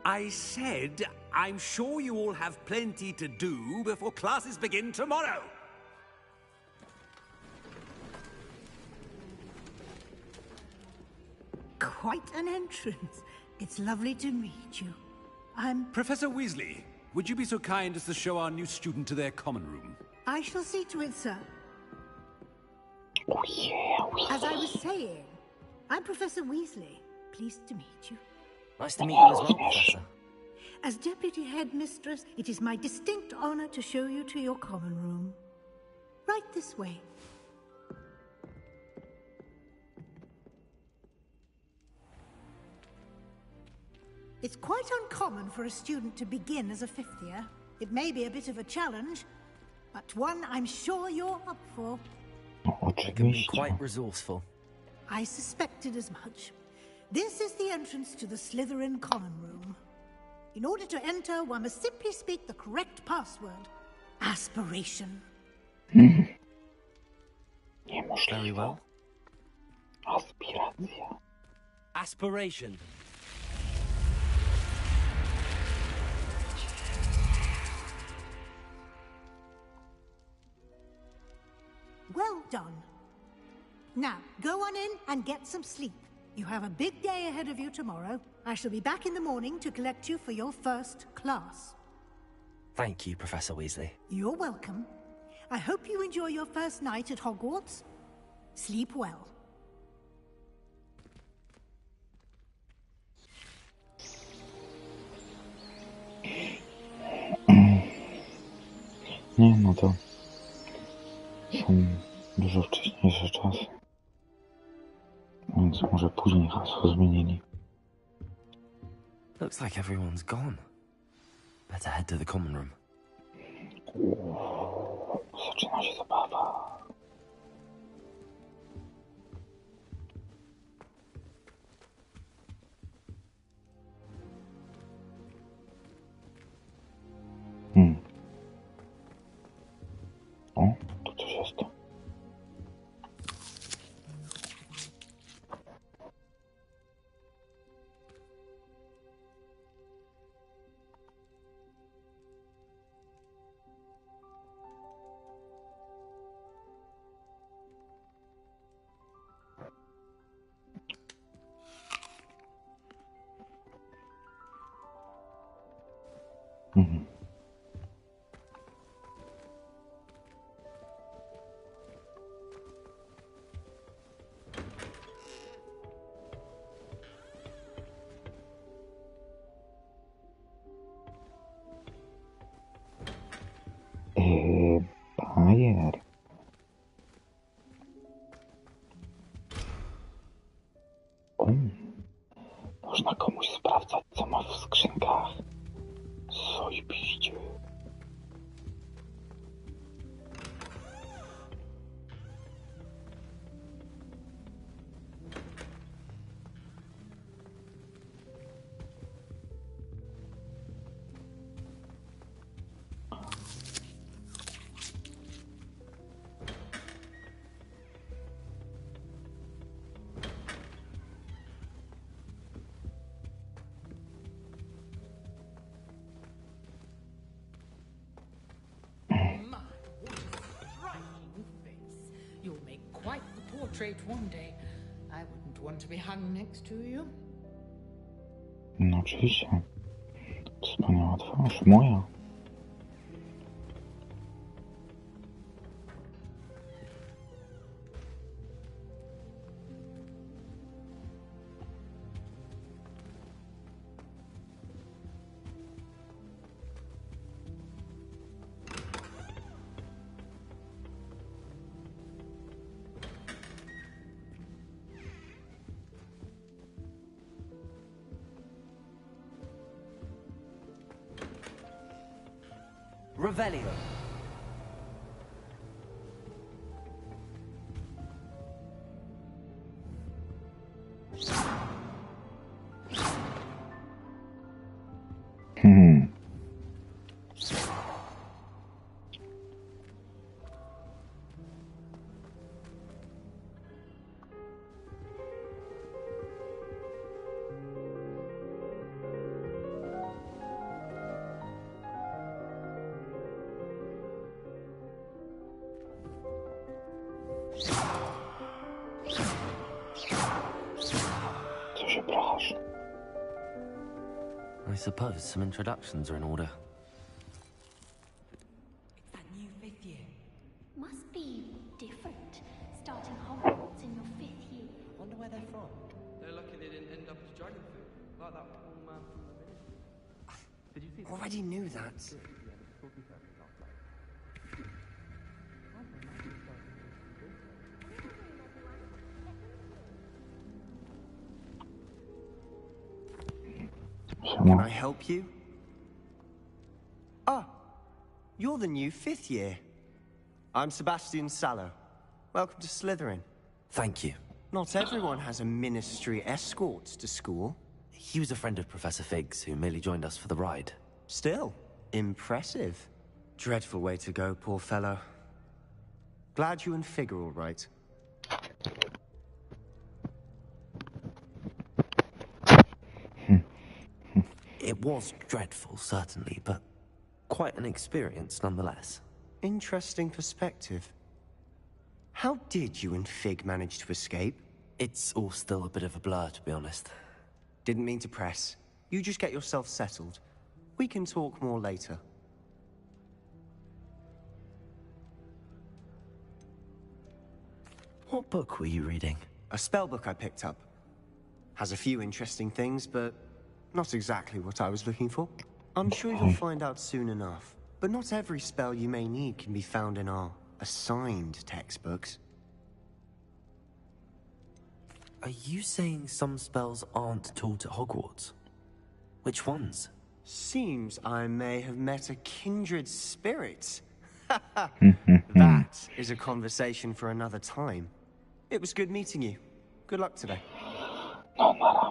Speaker 10: I said, I'm sure you all have plenty to do before classes begin tomorrow.
Speaker 11: Quite an entrance. It's lovely to meet you. I'm...
Speaker 10: Professor Weasley, would you be so kind as to show our new student to their common room?
Speaker 11: I shall see to it, sir.
Speaker 1: Oh yeah.
Speaker 11: As I was saying, I'm Professor Weasley. Pleased to meet you.
Speaker 2: Nice to meet you as well, Professor.
Speaker 11: As Deputy Headmistress, it is my distinct honor to show you to your common room. Right this way. It's quite uncommon for a student to begin as a fifth year. It may be a bit of a challenge, but one I'm sure you're up for.
Speaker 2: It can be quite resourceful.
Speaker 11: I suspected as much. This is the entrance to the Slytherin common room. In order to enter, one must simply speak the correct password. Aspiration.
Speaker 2: Very well.
Speaker 1: Aspiracja.
Speaker 2: Aspiration.
Speaker 11: Well done. Now, go on in and get some sleep. You have a big day ahead of you tomorrow. I shall be back in the morning to collect you for your first class.
Speaker 2: Thank you, Professor Weasley.
Speaker 11: You're welcome. I hope you enjoy your first night at Hogwarts. Sleep well.
Speaker 1: Nie, no to są dużo wcześniejsze czasy. Więc może później hasło zmienili.
Speaker 2: Looks like everyone's gone. Better head to the common room.
Speaker 1: Zaczyna się zabawa. O, tu coś jest. Bajer. O, można komuś sprawdzać, co ma w skrzynkach. Zajebiście.
Speaker 12: straight one day, I wouldn't want to be hung next to you.
Speaker 1: No oczywiście. Wspaniała twarz, moja.
Speaker 2: Revelio.
Speaker 1: Co się prachasz?
Speaker 2: I suppose some introductions are in order.
Speaker 13: It's that new 5th year. Must be different. Starting Hogwarts in your 5th year.
Speaker 14: Wonder where they're from. They're lucky they didn't end up as dragon food, like that poor man from the ministry. Did you see?
Speaker 15: Already knew that. Can I help you? Ah, you're the new 5th year. I'm Sebastian Sallow. Welcome to Slytherin.
Speaker 2: Thank you.
Speaker 15: Not everyone has a ministry escort to school.
Speaker 2: He was a friend of Professor Fig's who merely joined us for the ride.
Speaker 15: Still, impressive. Dreadful way to go, poor fellow. Glad you and Fig are all right.
Speaker 2: It was dreadful, certainly, but quite an experience nonetheless.
Speaker 15: Interesting perspective. How did you and Fig manage to escape?
Speaker 2: It's all still a bit of a blur, to be honest.
Speaker 15: Didn't mean to press. You just get yourself settled. We can talk more later.
Speaker 2: What book were you reading?
Speaker 15: A spell book I picked up. Has a few interesting things, but not exactly what I was looking for. I'm sure you'll find out soon enough. But not every spell you may need can be found in our assigned textbooks.
Speaker 2: Are you saying some spells aren't taught at Hogwarts? Which ones?
Speaker 15: Seems I may have met a kindred spirit. That is a conversation for another time. It was good meeting you. Good luck today.
Speaker 1: No matter.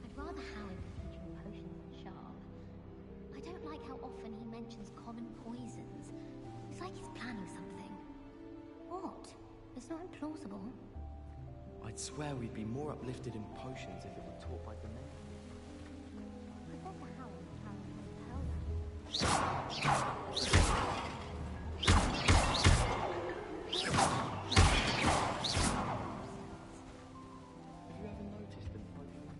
Speaker 13: I'd rather Howard be featuring potions than Sharp. I don't like how often he mentions common poisons. It's like he's planning something. What? It's not implausible.
Speaker 14: I'd swear we'd be more uplifted in potions if it were taught by the men.
Speaker 13: Professor Howard apparently can tell that.
Speaker 14: Have you ever noticed them potions?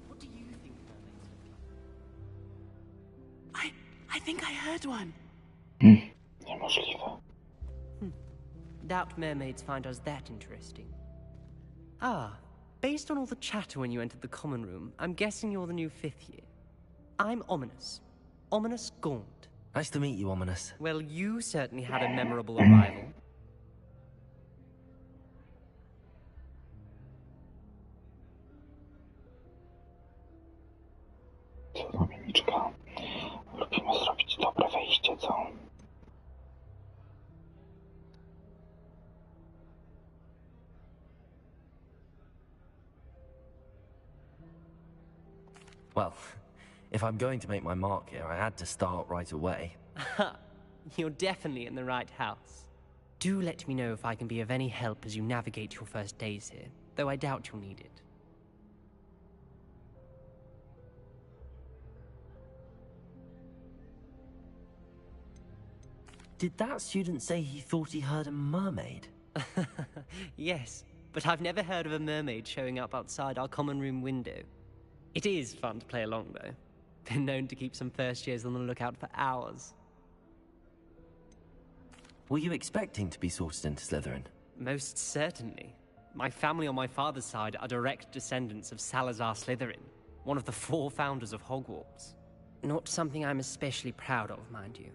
Speaker 14: What do you think mermaids look like?
Speaker 16: I think I heard one.
Speaker 1: Niemożliwe.
Speaker 16: Doubt mermaids find us that interesting. Ah, based on all the chatter when you entered the common room, I'm guessing you're the new 5th year. I'm Ominous. Ominous Gaunt.
Speaker 2: Nice to meet you, Ominous.
Speaker 16: Well, you certainly had a memorable arrival.
Speaker 2: Well, if I'm going to make my mark here, I had to start right away.
Speaker 16: You're definitely in the right house. Do let me know if I can be of any help as you navigate your first days here, though I doubt you'll need it.
Speaker 2: Did that student say he thought he heard a mermaid?
Speaker 16: Yes, but I've never heard of a mermaid showing up outside our common room window. It is fun to play along, though. Been known to keep some first years on the lookout for hours.
Speaker 2: Were you expecting to be sorted into Slytherin?
Speaker 16: Most certainly. My family on my father's side are direct descendants of Salazar Slytherin, one of the 4 founders of Hogwarts. Not something I'm especially proud of, mind you.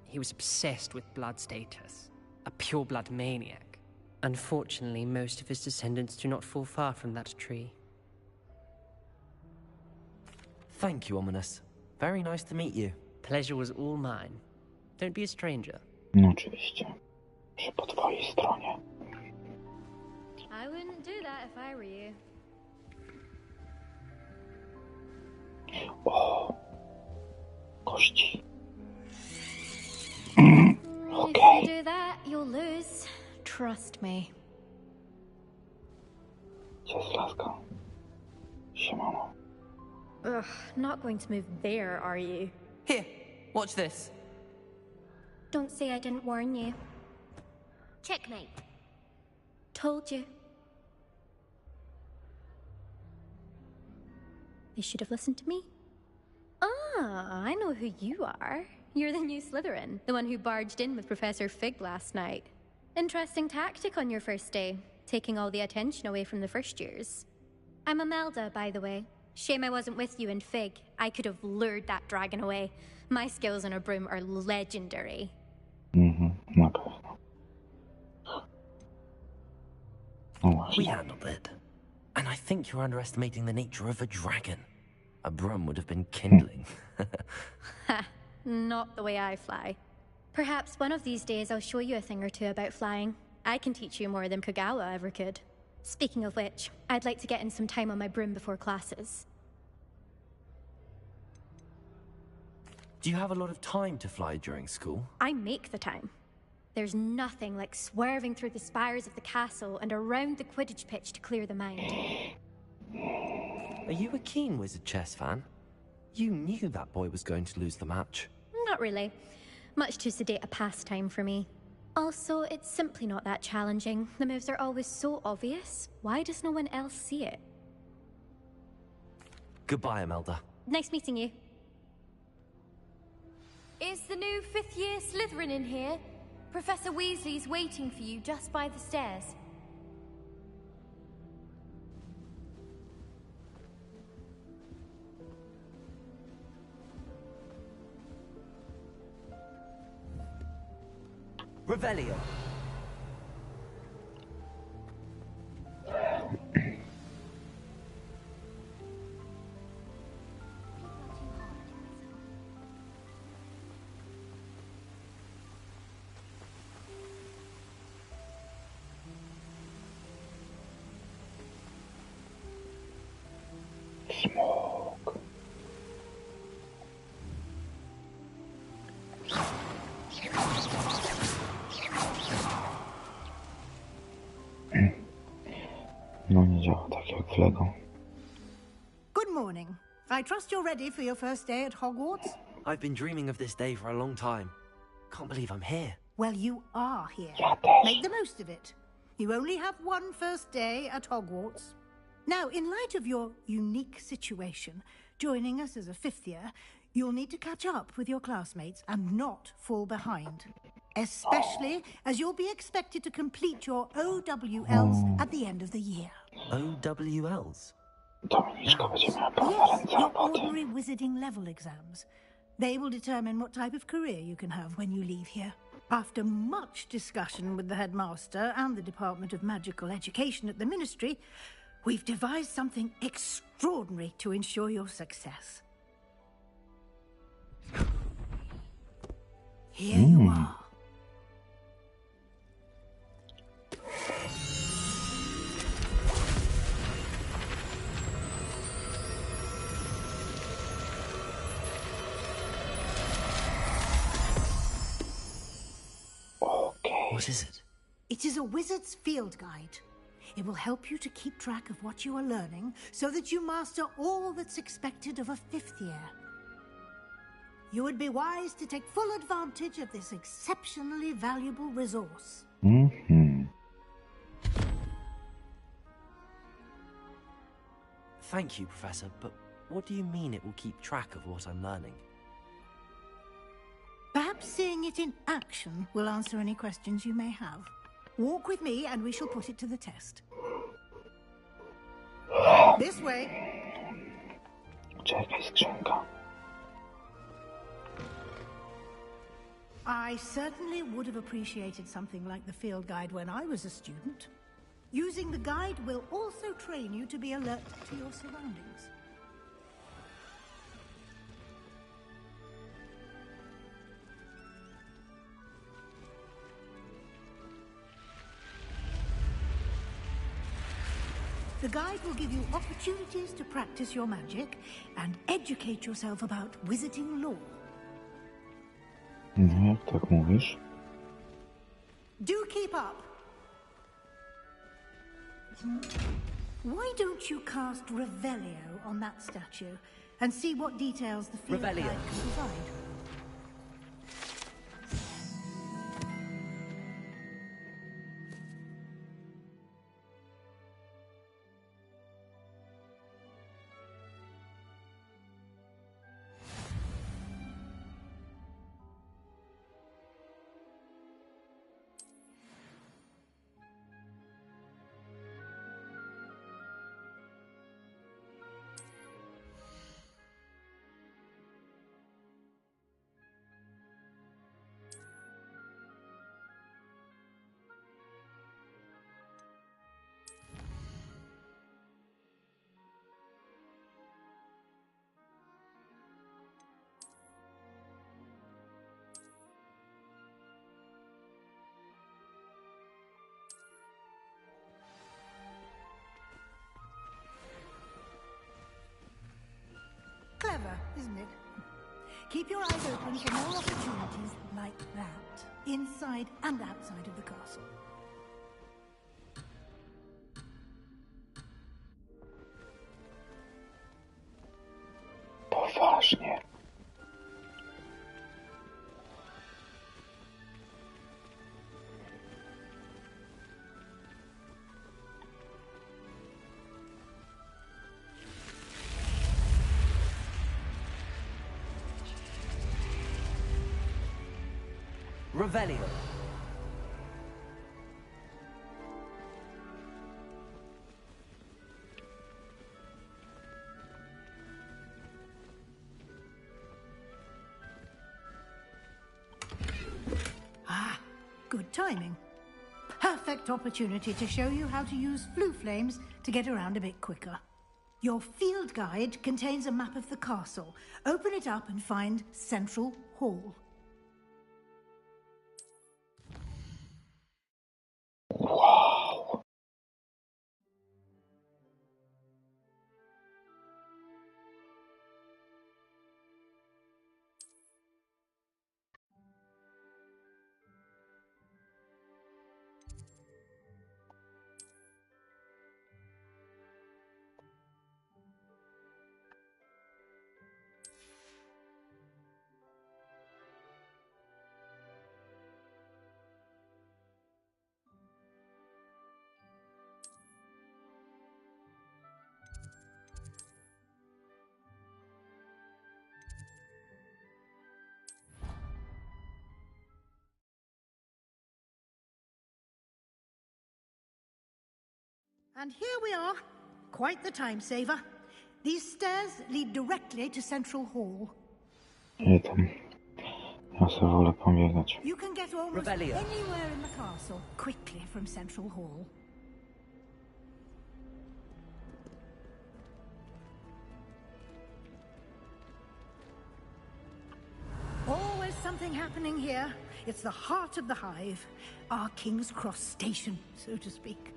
Speaker 16: He was obsessed with blood status, a pure-blood maniac. Unfortunately, most of his descendants do not fall far from that tree.
Speaker 2: Thank you, Ominous. Very nice to meet you.
Speaker 16: Pleasure was all mine. Don't be a stranger.
Speaker 1: No oczywiście, że po twojej stronie.
Speaker 13: I wouldn't do that if I were you.
Speaker 1: O, kości.
Speaker 13: If you do that, you'll lose. Trust me.
Speaker 1: Gdzie jest laska? Siemano.
Speaker 13: Ugh, not going to move there, are you?
Speaker 16: Here, watch this.
Speaker 13: Don't say I didn't warn you. Checkmate. Told you. You should have listened to me. Ah, I know who you are. You're the new Slytherin, the one who barged in with Professor Fig last night. Interesting tactic on your first day, taking all the attention away from the first years. I'm Imelda, by the way. Shame I wasn't with you in Fig. I could have lured that dragon away. My skills on a broom are legendary.
Speaker 1: Na pewno. No właśnie.
Speaker 2: We handled it. And I think you're underestimating the nature of a dragon. A broom would have been kindling.
Speaker 13: Ha, not the way I fly. Perhaps one of these days I'll show you a thing or two about flying. I can teach you more than Kagawa ever could. Speaking of which, I'd like to get in some time on my broom before classes.
Speaker 2: Do you have a lot of time to fly during school?
Speaker 13: I make the time. There's nothing like swerving through the spires of the castle and around the Quidditch pitch to clear the mind.
Speaker 2: Are you a keen Wizard chess fan? You knew that boy was going to lose the match.
Speaker 13: Not really. Much too sedate a pastime for me. Also, it's simply not that challenging. The moves are always so obvious. Why does no one else see it?
Speaker 2: Goodbye, Imelda.
Speaker 13: Nice meeting you.
Speaker 17: Is the new 5th year Slytherin in here? Professor Weasley's waiting for you just by the stairs.
Speaker 2: Revelio.
Speaker 1: Smoke. No nie działa tak jak w Lego.
Speaker 11: Good morning. I trust you're ready for your first day at Hogwarts?
Speaker 2: I've been dreaming of this day for a long time. Can't believe I'm here.
Speaker 11: Well, you are here.
Speaker 1: Ja też.
Speaker 11: Make the most of it. You only have one first day at Hogwarts. Now, in light of your unique situation, joining us as a 5th year, you'll need to catch up with your classmates and not fall behind. Especially as you'll be expected to complete your OWLs at the end of the year.
Speaker 2: OWLs?
Speaker 1: Dominiczka będzie miała
Speaker 11: Yes,
Speaker 1: preferencję
Speaker 11: your
Speaker 1: roboty.
Speaker 11: ordinary wizarding level exams. They will determine what type of career you can have when you leave here. After much discussion with the headmaster and the Department of Magical Education at the Ministry, we've devised something extraordinary to ensure your success. Here you are.
Speaker 2: What is it?
Speaker 11: It is a wizard's field guide. It will help you to keep track of what you are learning so that you master all that's expected of a 5th year. You would be wise to take full advantage of this exceptionally valuable resource.
Speaker 2: Thank you, Professor, but what do you mean it will keep track of what I'm learning?
Speaker 11: Perhaps seeing it in action will answer any questions you may have. Walk with me and we shall put it to the test. This way.
Speaker 1: Czekaj, skrzynka.
Speaker 11: I certainly would have appreciated something like the field guide when I was a student. Using the guide will also train you to be alert to your surroundings. The guide will give you opportunities to practice your magic and educate yourself about wizarding lore.
Speaker 1: No, jak tak mówisz?
Speaker 11: Do keep up. Why don't you cast Revelio on that statue and see what details the field guide can provide? Clever, isn't it? Keep your eyes open for more opportunities like that, inside and outside of the castle.
Speaker 1: Poważnie.
Speaker 2: Revelio.
Speaker 11: Ah, good timing. Perfect opportunity to show you how to use flue flames to get around a bit quicker. Your field guide contains a map of the castle. Open it up and find Central Hall.
Speaker 1: Wow.
Speaker 11: And here we are. Quite the time saver. These stairs lead directly to Central Hall.
Speaker 1: Nie tam. Ja sobie wolę pobiegać.
Speaker 11: You can get almost
Speaker 2: Revelio.
Speaker 11: anywhere in the castle quickly from Central Hall. Always something happening here. It's the heart of the hive. Our King's Cross station, so to speak.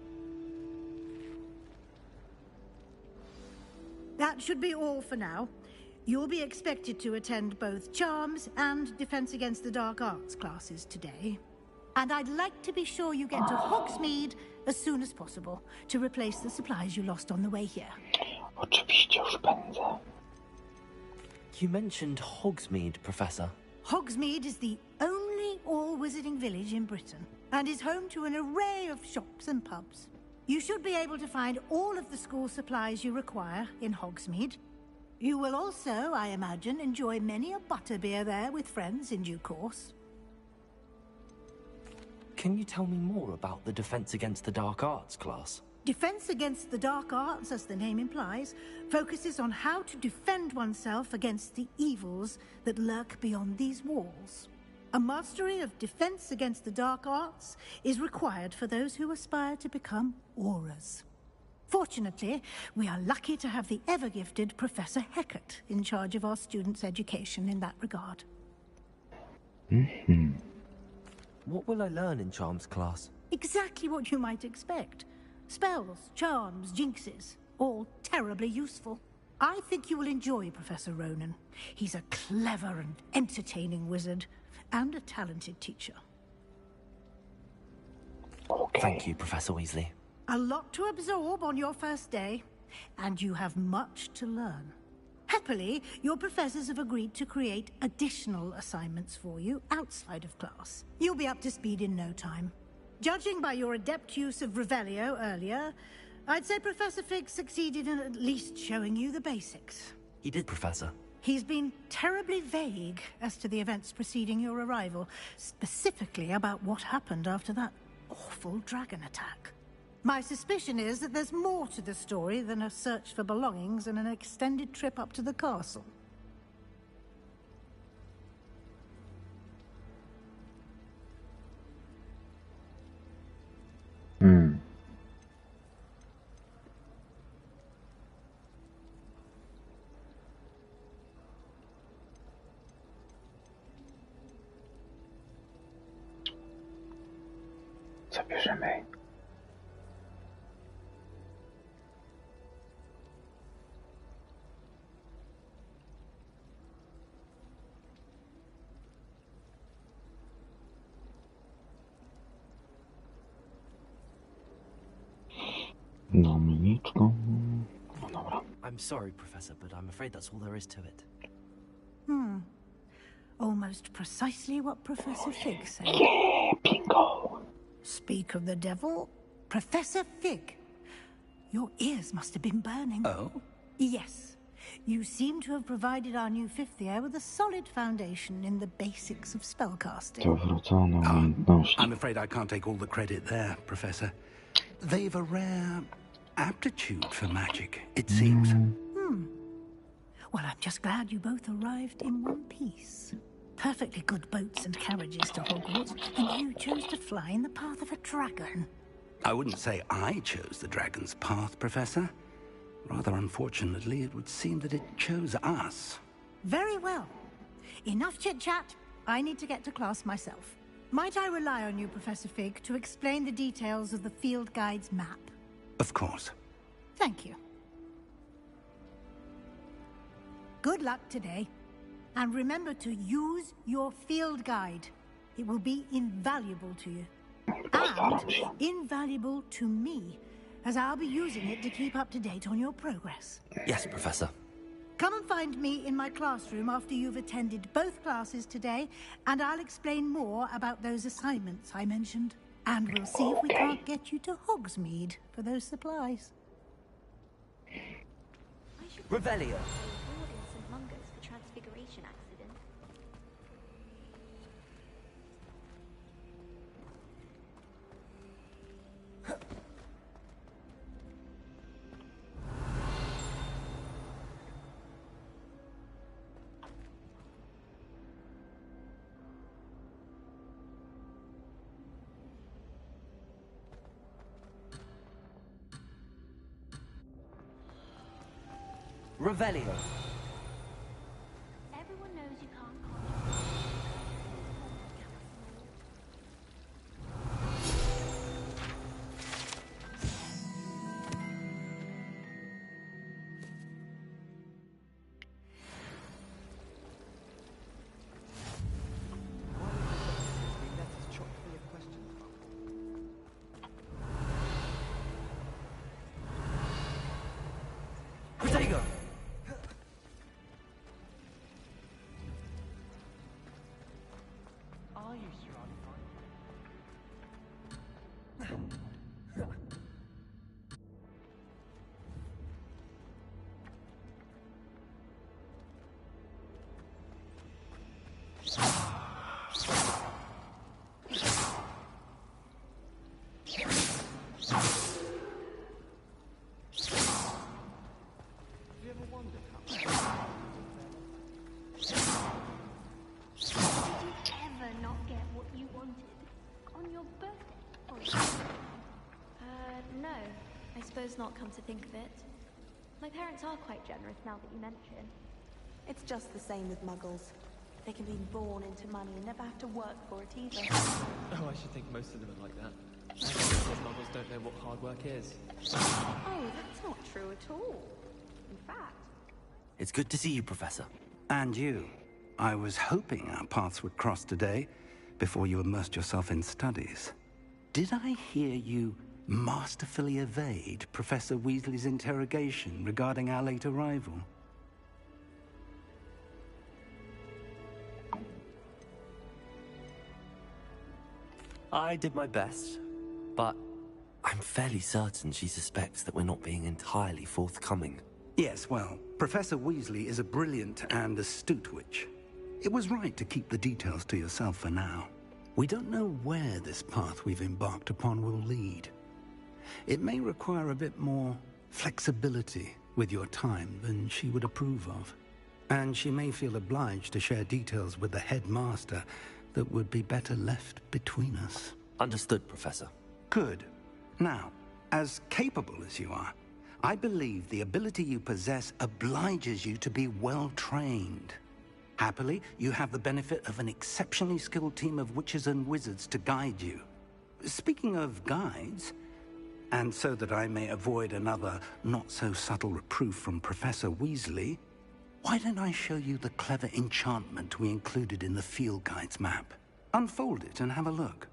Speaker 11: That should be all for now. You'll be expected to attend both Charms and Defense Against the Dark Arts classes today. And I'd like to be sure you get to Hogsmeade as soon as possible to replace the supplies you lost on the way here.
Speaker 1: Oczywiście już pędzę.
Speaker 2: You mentioned Hogsmeade, Professor.
Speaker 11: Hogsmeade is the only all-wizarding village in Britain and is home to an array of shops and pubs. You should be able to find all of the school supplies you require in Hogsmeade. You will also, I imagine, enjoy many a butterbeer there with friends in due course.
Speaker 2: Can you tell me more about the Defense Against the Dark Arts class?
Speaker 11: Defense Against the Dark Arts, as the name implies, focuses on how to defend oneself against the evils that lurk beyond these walls. A mastery of Defense Against the Dark Arts is required for those who aspire to become Aurors. Fortunately, we are lucky to have the ever-gifted Professor Hecat in charge of our students' education in that regard.
Speaker 2: What will I learn in Charms class?
Speaker 11: Exactly what you might expect. Spells, charms, jinxes, all terribly useful. I think you will enjoy Professor Ronan. He's a clever and entertaining wizard, and a talented teacher.
Speaker 1: Okay.
Speaker 2: Thank you, Professor Weasley.
Speaker 11: A lot to absorb on your first day, and you have much to learn. Happily, your professors have agreed to create additional assignments for you outside of class. You'll be up to speed in no time. Judging by your adept use of Revelio earlier, I'd say Professor Fig succeeded in at least showing you the basics.
Speaker 2: He did, Professor.
Speaker 11: He's been terribly vague as to the events preceding your arrival, specifically about what happened after that awful dragon attack. My suspicion is that there's more to the story than a search for belongings and an extended trip up to the castle.
Speaker 1: Zabierzemy. Dominiczką. No dobra.
Speaker 2: I'm sorry, Professor, but I'm afraid that's all there is to it.
Speaker 11: Almost precisely what Professor Fig said.
Speaker 1: Yeah, bingo.
Speaker 11: Speak of the devil, Professor Fig. Your ears must have been burning.
Speaker 4: Oh?
Speaker 11: Yes. You seem to have provided our new fifth year with a solid foundation in the basics of spellcasting.
Speaker 1: Zawrócone umiejętności.
Speaker 4: I'm afraid I can't take all the credit there, Professor. They've a rare aptitude for magic, it seems.
Speaker 11: Well, I'm just glad you both arrived in one piece. Perfectly good boats and carriages to Hogwarts, and you chose to fly in the path of a dragon.
Speaker 4: I wouldn't say I chose the dragon's path, Professor. Rather unfortunately, it would seem that it chose us.
Speaker 11: Very well. Enough chit-chat. I need to get to class myself. Might I rely on you, Professor Fig, to explain the details of the field guide's map?
Speaker 4: Of course.
Speaker 11: Thank you. Good luck today. And remember to use your field guide. It will be invaluable to you. And invaluable to me, as I'll be using it to keep up to date on your progress.
Speaker 2: Yes, Professor.
Speaker 11: Come and find me in my classroom after you've attended both classes today, and I'll explain more about those assignments I mentioned. And we'll see if we can't get you to Hogsmeade for those supplies.
Speaker 2: Revelio.
Speaker 13: St. Mungo's for Transfiguration accident.
Speaker 2: Revelio.
Speaker 13: Everyone knows you can't conjure.
Speaker 14: you ever wondered how...
Speaker 13: Did you ever not get what you wanted on your birthday?
Speaker 17: No. I suppose not, come to think of it. My parents are quite generous now that you mention.
Speaker 3: It's just the same with muggles. They can be born into money and never have to work for it either.
Speaker 14: Oh, I should think most of them are like that. Most muggles don't know what hard work is.
Speaker 3: Oh, that's not true at all. In fact...
Speaker 2: It's good to see you, Professor.
Speaker 4: And you. I was hoping our paths would cross today, before you immersed yourself in studies. Did I hear you masterfully evade Professor Weasley's interrogation regarding our late arrival?
Speaker 2: I did my best, but I'm fairly certain she suspects that we're not being entirely forthcoming.
Speaker 4: Yes, well, Professor Weasley is a brilliant and astute witch. It was right to keep the details to yourself for now. We don't know where this path we've embarked upon will lead. It may require a bit more flexibility with your time than she would approve of. And she may feel obliged to share details with the headmaster that would be better left between us.
Speaker 2: Understood, Professor.
Speaker 4: Good. Now, as capable as you are, I believe the ability you possess obliges you to be well trained. Happily, you have the benefit of an exceptionally skilled team of witches and wizards to guide you. Speaking of guides, and so that I may avoid another not-so-subtle reproof from Professor Weasley, why don't I show you the clever enchantment we included in the field guide's map? Unfold it and have a look.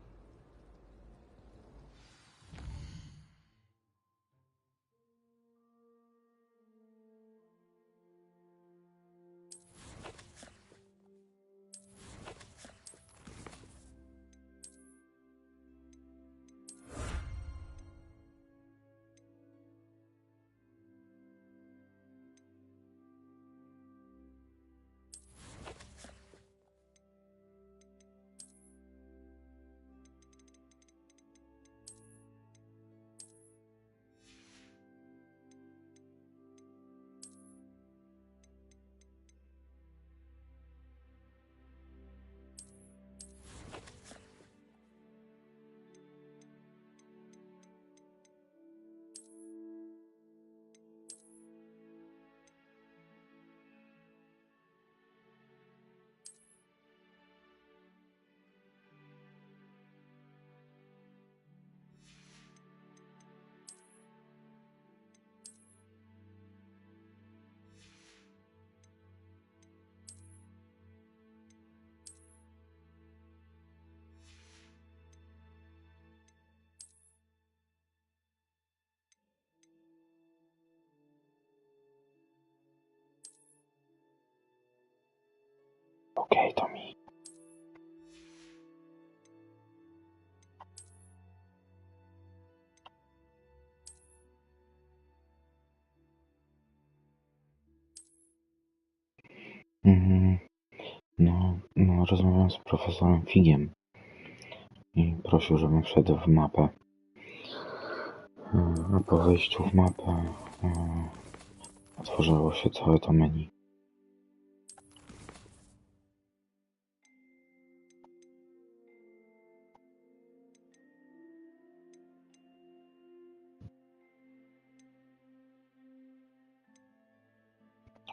Speaker 1: Okay, Tommy. No, rozmawiam z profesorem Figiem i prosił, żebym wszedł w mapę. A po wejściu w mapę otworzyło się całe to menu.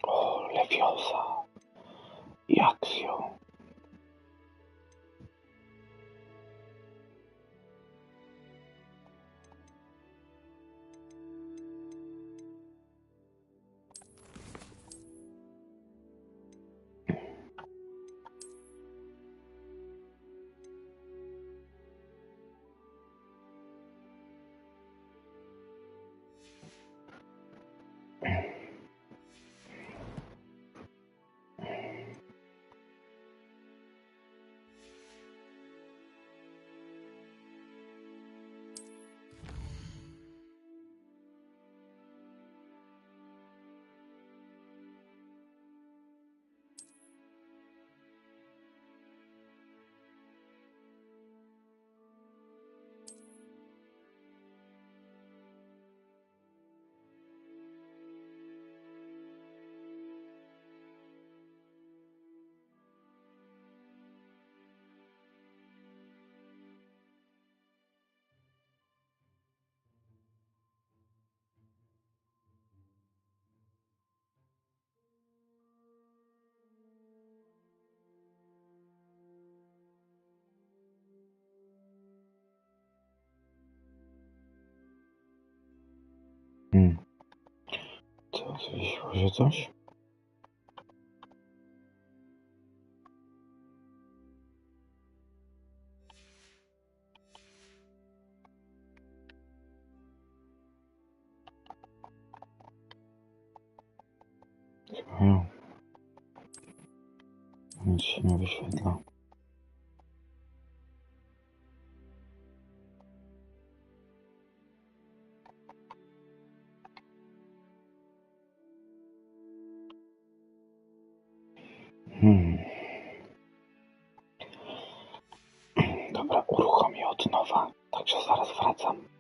Speaker 1: O, Leviosa i Axio. Co, zwiesiło się coś? Słuchaj, nic się nie wyświetla. Dobra, uruchomię od nowa, także zaraz wracam.